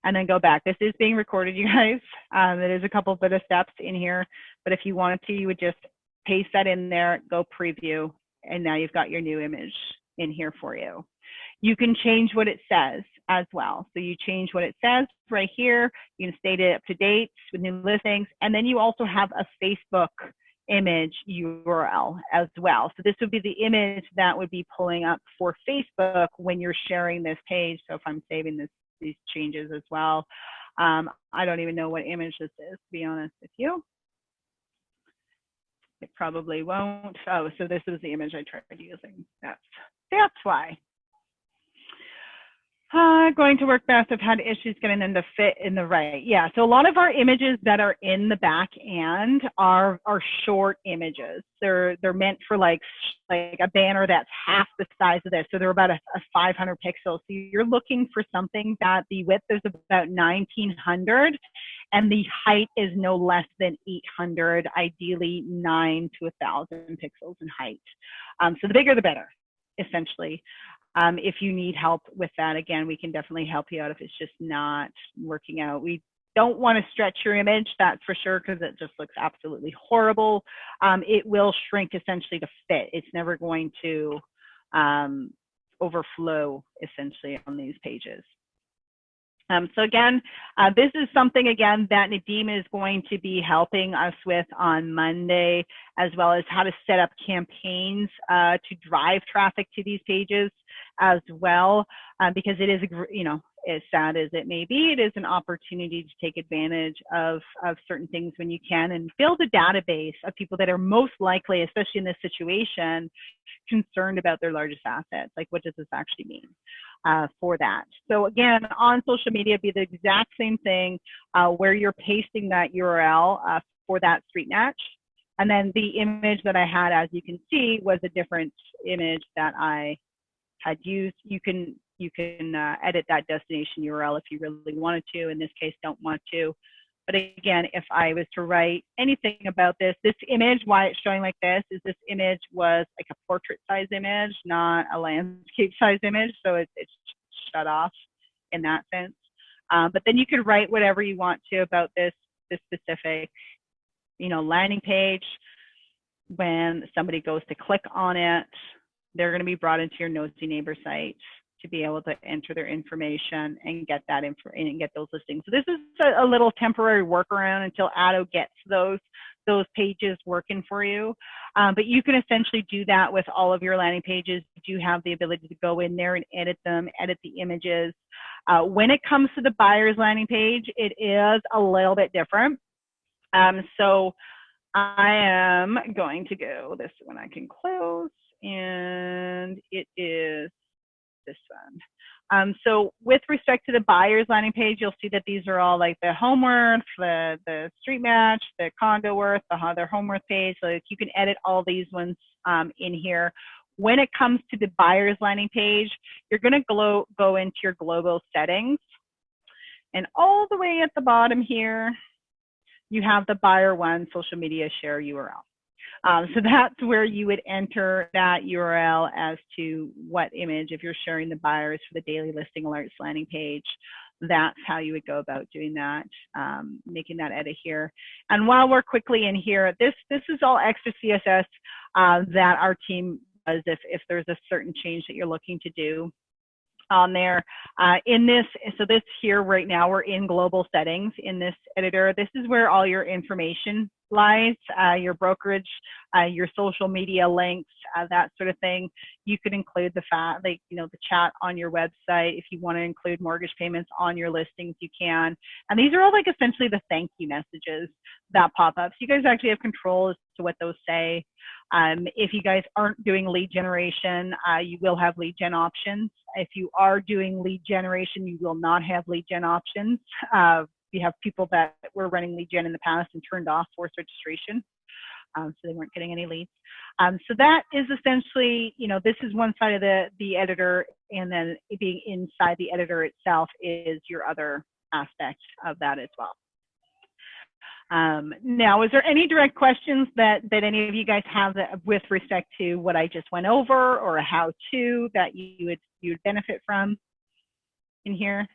and then go back. This is being recorded, you guys. There's a couple bit of steps in here, but if you wanted to, you would just paste that in there, go preview, and now you've got your new image in here for you. You can change what it says as well. So you change what it says right here. You can state it up to date with new listings, and then you also have a Facebook image URL as well. So this would be the image that would be pulling up for Facebook when you're sharing this page. So if I'm saving these changes as well, I don't even know what image this is, to be honest with you. It probably won't. Oh, so this is the image I tried using. That's why. Going to work best. I've had issues getting them to fit in the right. Yeah. So a lot of our images that are in the back end are short images. They're meant for like a banner that's half the size of this. So they're about a 500 pixels. So you're looking for something that the width is about 1900 and the height is no less than 800, ideally 9 to 1000 pixels in height. So the bigger the better, essentially. If you need help with that, again, we can definitely help you out if it's just not working out. We don't want to stretch your image, that's for sure, because it just looks absolutely horrible. It will shrink essentially to fit. It's never going to overflow essentially on these pages. So again, this is something, again, that Nadeem is going to be helping us with on Monday, as well as how to set up campaigns to drive traffic to these pages as well, because it is, you know, as sad as it may be, it is an opportunity to take advantage of certain things when you can and build a database of people that are most likely, especially in this situation, concerned about their largest assets. Like, what does this actually mean for that? So again, on social media, be the exact same thing where you're pasting that URL for that street match. And then the image that I had, as you can see, was a different image that I had used. You can edit that destination URL if you really wanted to. In this case, don't want to. But again, if I was to write anything about this image, why it's showing like this is this image was like a portrait size image, not a landscape size image. So it's shut off in that sense. But then you could write whatever you want to about this specific, you know, landing page. When somebody goes to click on it, they're going to be brought into your nosy neighbor site to be able to enter their information and get that info and get those listings. So this is a little temporary workaround until Addo gets those pages working for you. But you can essentially do that with all of your landing pages. You do have the ability to go in there and edit them, edit the images. When it comes to the buyer's landing page, it is a little bit different. So I am going to go this one I can close, and it is this one. So with respect to the buyer's landing page, you'll see that these are all like the home worth, the street match, the condo worth, their home worth page. So you can edit all these ones in here. When it comes to the buyer's landing page, you're going to go into your global settings, and all the way at the bottom here, you have the buyer one social media share URL. So that's where you would enter that URL as to what image, if you're sharing the buyers for the daily listing alerts landing page, that's how you would go about doing that, making that edit here. And while we're quickly in here, this is all extra CSS that our team does if there's a certain change that you're looking to do on there. In this, so this here right now, we're in global settings in this editor. This is where all your information lies, your brokerage, your social media links, that sort of thing. You could include the chat on your website. If you want to include mortgage payments on your listings, you can. And these are all like essentially the thank you messages that pop up. So you guys actually have control as to what those say. If you guys aren't doing lead generation, you will have lead gen options. If you are doing lead generation, you will not have lead gen options. We have people that were running lead gen in the past and turned off forced registration, so they weren't getting any leads. So that is essentially, you know, this is one side of the editor, and then being inside the editor itself is your other aspect of that as well. Now, is there any direct questions that any of you guys have with respect to what I just went over, or a how-to that you would benefit from in here?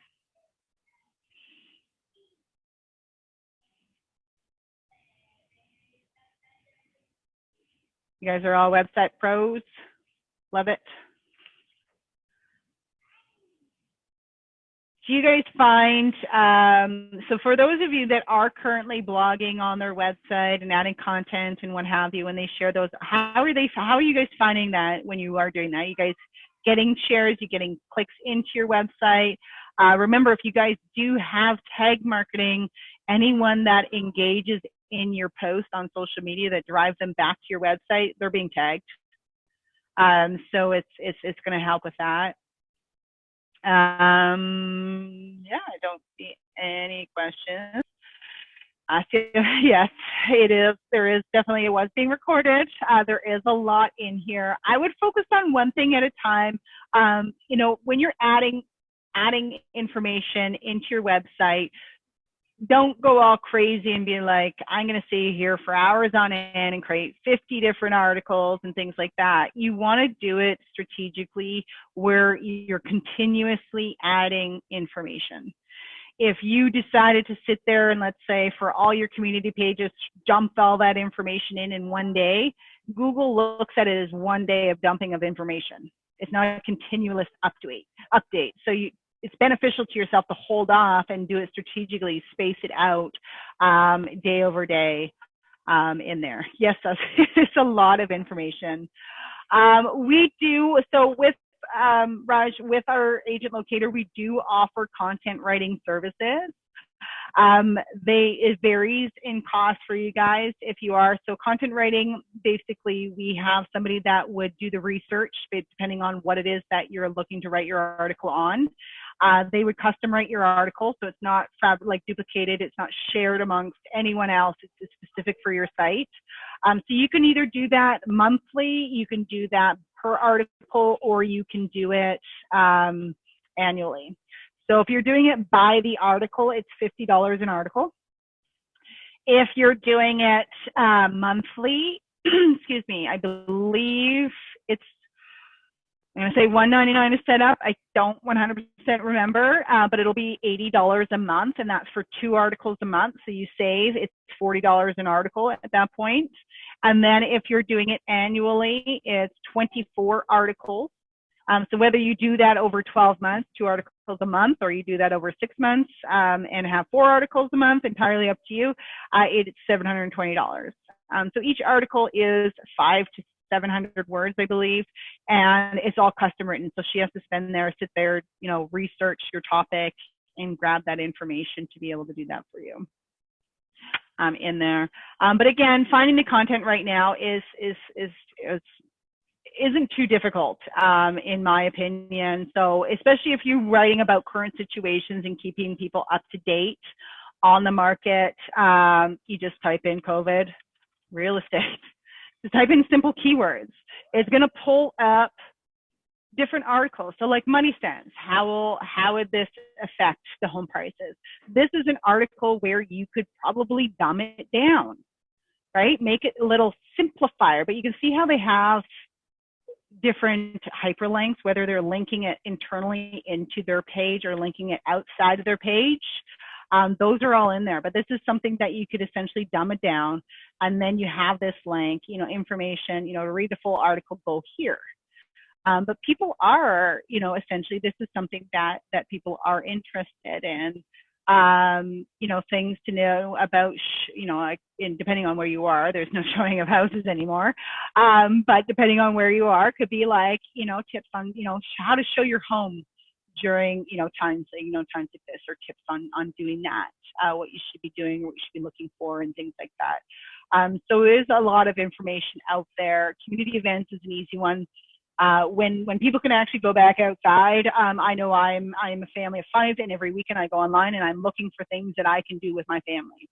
You guys are all website pros. Love it. Do you guys find, so for those of you that are currently blogging on their website and adding content and what have you, when they share those, how are you guys finding that when you are doing that? Are you guys getting shares? You getting clicks into your website? Remember, if you guys do have tag marketing, anyone that engages in your post on social media that drives them back to your website, they're being tagged. So it's going to help with that. Yeah, I don't see any questions. I feel, yes, it is. There is definitely, it was being recorded. There is a lot in here. I would focus on one thing at a time. You know, when you're adding information into your website, don't go all crazy and be like, I'm going to stay here for hours on end and create 50 different articles and things like that. You want to do it strategically where you're continuously adding information. If you decided to sit there and, let's say, for all your community pages, dump all that information in one day, Google looks at it as one day of dumping of information. It's not a continuous update. So it's beneficial to yourself to hold off and do it strategically, space it out day over day in there. Yes, it's a lot of information. We do, so with Raj, with our Agent Locator, we do offer content writing services. It varies in cost for you guys if you are. So content writing, basically, we have somebody that would do the research depending on what it is that you're looking to write your article on. They would custom write your article, so it's not like duplicated. It's not shared amongst anyone else. It's specific for your site. So you can either do that monthly, you can do that per article, or you can do it annually. So if you're doing it by the article, it's $50 an article. If you're doing it monthly, excuse me, I believe it's, I'm going to say $199 to set up. I don't 100% remember, but it'll be $80 a month, and that's for 2 articles a month. So you save, it's $40 an article at that point. And then if you're doing it annually, it's 24 articles. So whether you do that over 12 months, 2 articles a month, or you do that over 6 months and have 4 articles a month, entirely up to you, it's $720. So each article is 500 to 700 words, I believe, and it's all custom written. So she has to sit there, research your topic and grab that information to be able to do that for you in there. But again, finding the content right now isn't too difficult, in my opinion. So especially if you're writing about current situations and keeping people up to date on the market, you just type in COVID, real estate. Just type in simple keywords. It's going to pull up different articles. So like money stands, how would this affect the home prices? This is an article where you could probably dumb it down, right? Make it a little simplifier, but you can see how they have different hyperlinks, whether they're linking it internally into their page or linking it outside of their page. Those are all in there, but this is something that you could essentially dumb it down, and then you have this link, information, to read the full article, go here. But people are, essentially, this is something that people are interested in. Things to know about, depending on where you are, there's no showing of houses anymore. But depending on where you are, could be like, tips on, how to show your home during, times like this, or tips on doing that, what you should be doing, what you should be looking for, and things like that. So there's a lot of information out there. Community events is an easy one. When people can actually go back outside, I know I'm a family of 5, and every weekend I go online and I'm looking for things that I can do with my family.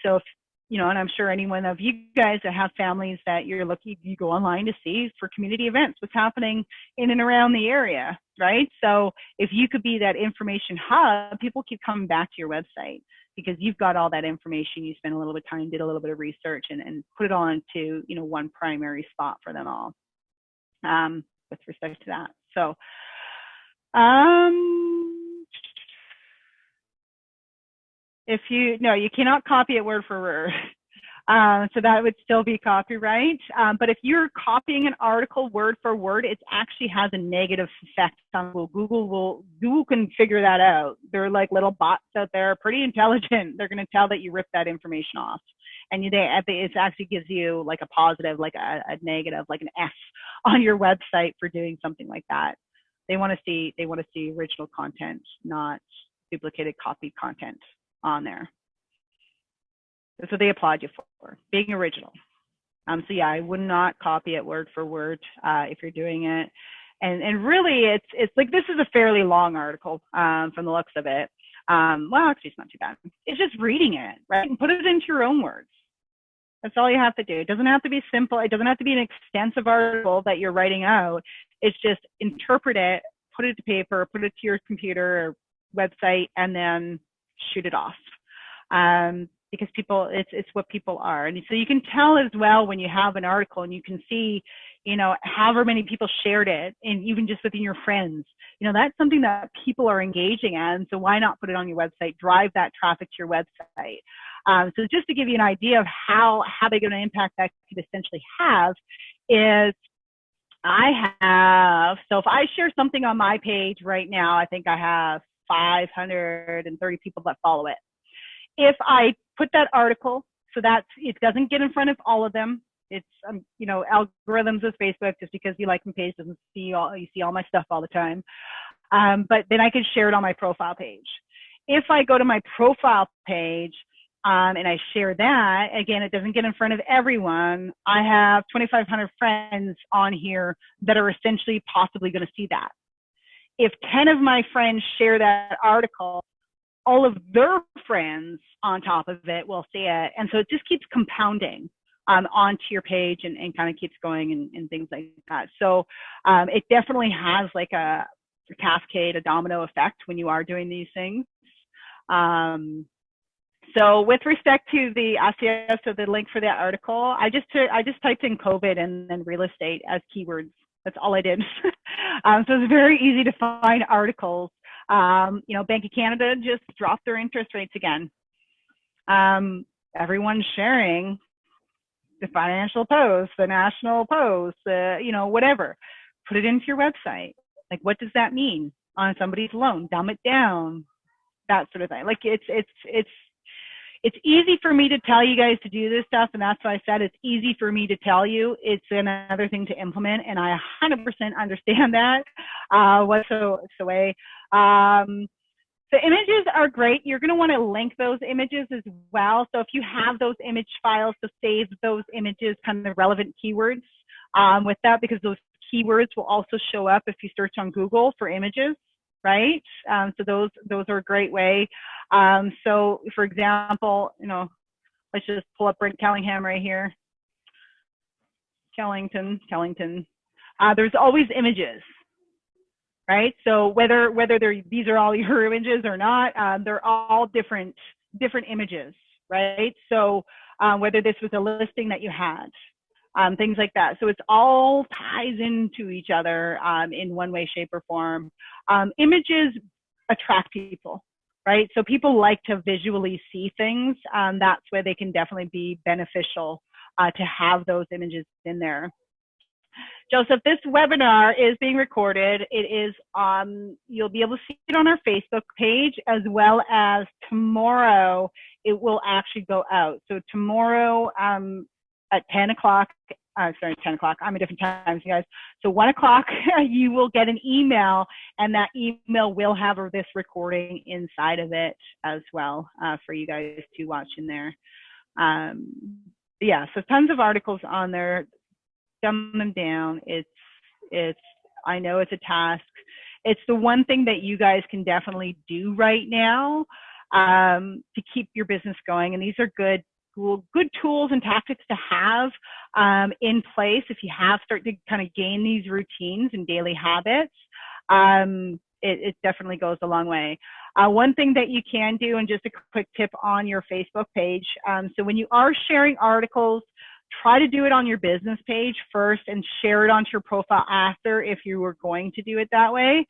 So if, and I'm sure any one of you guys that have families that you're looking, you go online to see for community events, what's happening in and around the area, right? So if you could be that information hub, people keep coming back to your website because you've got all that information. You spent a little bit of time, did a little bit of research, and put it on to, one primary spot for them all. With respect to that. So, you cannot copy it word for word. So that would still be copyright. But if you're copying an article word for word, it actually has a negative effect on Google. Google can figure that out. They're like little bots out there, pretty intelligent. They're going to tell that you ripped that information off. And it actually gives you like a positive, like a negative, like an F on your website for doing something like that. They want to see original content, not duplicated, copied content on there. That's what they applaud you for, being original. So yeah, I would not copy it word for word if you're doing it. And really it's like, this is a fairly long article from the looks of it. Well, actually it's not too bad. It's just reading it, right? And put it into your own words. That's all you have to do. It doesn't have to be simple. It doesn't have to be an extensive article that you're writing out. It's just interpret it, put it to paper, put it to your computer or website, and then shoot it off. Because people, it's what people are. And so you can tell as well when you have an article and you can see, you know, however many people shared it, and even just within your friends, you know, that's something that people are engaging in. So why not put it on your website, drive that traffic to your website? So just to give you an idea of how big of an impact that could essentially have is I have, so if I share something on my page right now, I think I have 530 people that follow it. If I put that article, so that it doesn't get in front of all of them, it's, you know, algorithms of Facebook, just because you like my page doesn't see you see all my stuff all the time. But then I could share it on my profile page. If I go to my profile page, and I share that, again, it doesn't get in front of everyone. I have 2,500 friends on here that are essentially possibly going to see that. If 10 of my friends share that article, all of their friends on top of it will see it. And so it just keeps compounding onto your page and kind of keeps going and things like that. So it definitely has like a cascade, a domino effect when you are doing these things. So with respect to the SEO, so the link for that article, I just typed in COVID and then real estate as keywords. That's all I did. So it's very easy to find articles. You know, Bank of Canada just dropped their interest rates again. Everyone's sharing the Financial Post, the National Post, you know, whatever. Put it into your website. Like, what does that mean on somebody's loan? Dumb it down. That sort of thing. Like, it's easy for me to tell you guys to do this stuff, and that's why I said it's easy for me to tell you. It's another thing to implement, and I 100% understand that. What's the way? The images are great. You're going to want to link those images as well. So if you have those image files, to save those images, kind of relevant keywords with that, because those keywords will also show up if you search on Google for images. Right? So those are a great way. So for example, you know, let's just pull up Brent Kellingham right here. Kellington. There's always images, right? So whether these are all your images or not, they're all different images, right? So whether this was a listing that you had, things like that. So it's all ties into each other in one way, shape, or form. Images attract people, right? So people like to visually see things. That's where they can definitely be beneficial to have those images in there. Joseph, this webinar is being recorded. It is, you'll be able to see it on our Facebook page, as well as tomorrow it will actually go out. So tomorrow, at 10 o'clock, sorry, 10 o'clock, I'm at different times, you guys. So 1 o'clock, you will get an email, and that email will have this recording inside of it as well for you guys to watch in there. Yeah, so tons of articles on there. Dumb them down. I know it's a task. It's the one thing that you guys can definitely do right now to keep your business going. And these are good tools and tactics to have in place if you have started to kind of gain these routines and daily habits. It definitely goes a long way. One thing that you can do, and just a quick tip on your Facebook page, so when you are sharing articles, try to do it on your business page first and share it onto your profile after, if you were going to do it that way.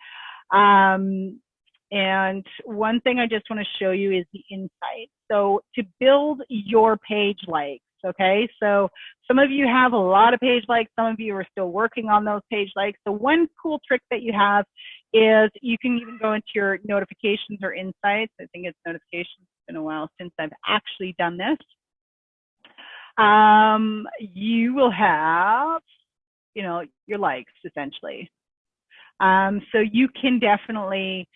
And one thing I just want to show you is the insight. So to build your page likes, okay? So some of you have a lot of page likes, some of you are still working on those page likes. So one cool trick that you have is you can even go into your notifications or insights. I think it's notifications. It's been a while since I've actually done this. You will have, you know, your likes essentially. So you can definitely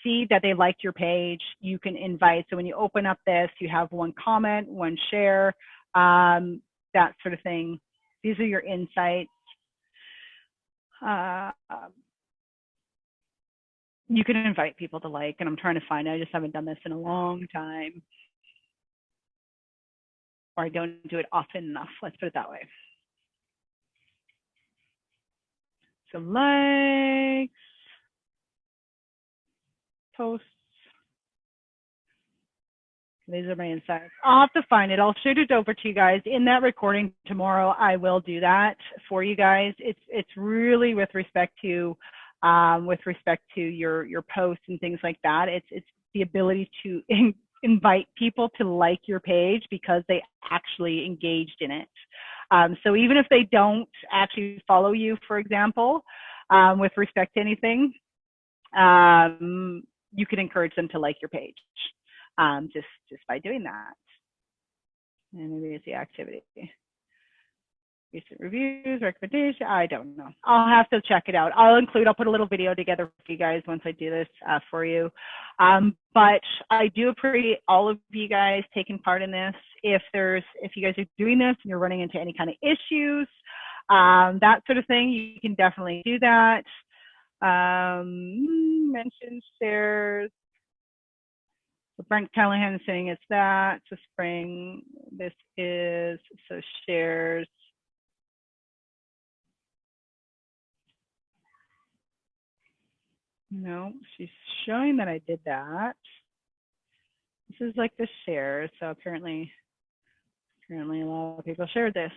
see that they liked your page. You can invite. So when you open up this, you have one comment, one share, that sort of thing. These are your insights. Uh, you can invite people to like, and I'm trying to find it. I just haven't done this in a long time, or I don't do it often enough. Let's put it that way. So likes, posts. These are my insights. I'll have to find it. I'll shoot it over to you guys in that recording tomorrow. I will do that for you guys. It's really with respect to your posts and things like that. It's the ability to invite people to like your page because they actually engaged in it. So even if they don't actually follow you, for example, with respect to anything, you can encourage them to like your page. Just by doing that. And maybe it's the activity. Recent reviews, recommendation, I don't know. I'll have to check it out. I'll put a little video together for you guys once I do this for you. But I do appreciate all of you guys taking part in this. If you guys are doing this and you're running into any kind of issues, that sort of thing, you can definitely do that. Mention shares. So Brent Callahan is saying it's that. So spring, this is, so shares. No, she's showing that I did that. This is like the shares. So apparently a lot of people shared this.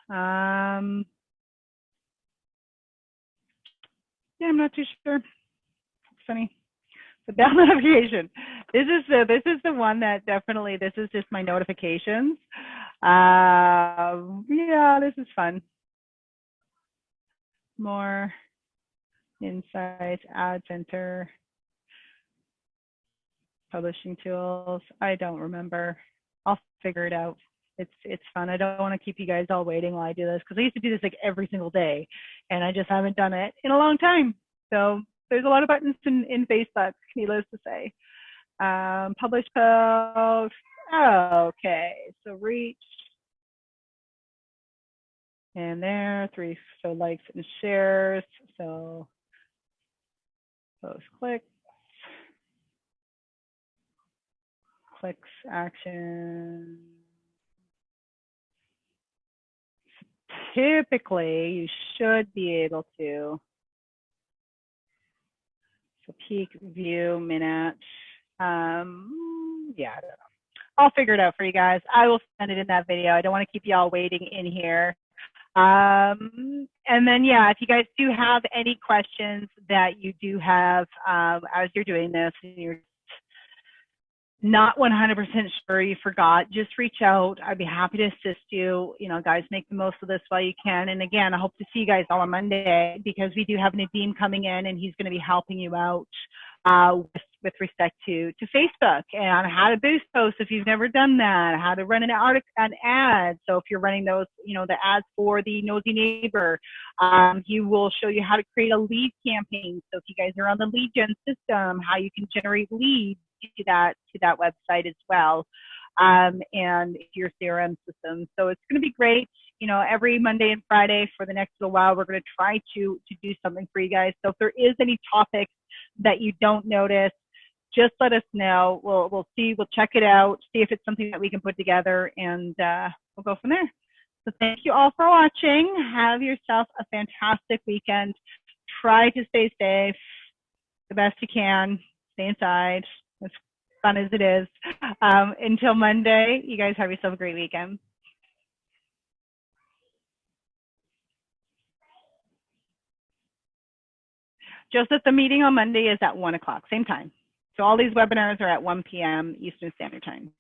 Yeah, I'm not too sure. It's funny. The bell notification. This is the one that definitely, this is just my notifications. Yeah, this is fun. More insights, ad center, publishing tools. I don't remember. I'll figure it out. It's fun. I don't want to keep you guys all waiting while I do this because I used to do this like every single day, and I just haven't done it in a long time. So there's a lot of buttons in Facebook, needless to say. Publish post. Okay, so reach. And there, 3 so likes and shares. So post clicks, action. Typically, you should be able to. So peak view minutes. Yeah, I don't know. I'll figure it out for you guys. I will send it in that video. I don't want to keep you all waiting in here. And then, yeah, if you guys do have any questions that you do have as you're doing this and you're not 100% sure, you forgot, just reach out. I'd be happy to assist you. You know, guys, make the most of this while you can. And again, I hope to see you guys all on Monday because we do have Nadeem coming in and he's going to be helping you out with respect to Facebook and how to boost posts if you've never done that, how to run an ad. So if you're running those, you know, the ads for the nosy neighbor, he will show you how to create a lead campaign. So if you guys are on the lead gen system, how you can generate leads to that website as well, and your CRM system. So it's going to be great. You know, every Monday and Friday for the next little while, we're going to try to do something for you guys. So if there is any topics that you don't notice, just let us know. We'll see. We'll check it out, see if it's something that we can put together, and we'll go from there. So thank you all for watching. Have yourself a fantastic weekend. Try to stay safe the best you can. Stay inside. As fun as it is. Until Monday, you guys have yourself a great weekend. Joseph, the meeting on Monday is at 1 o'clock, same time. So all these webinars are at 1 p.m. Eastern Standard Time.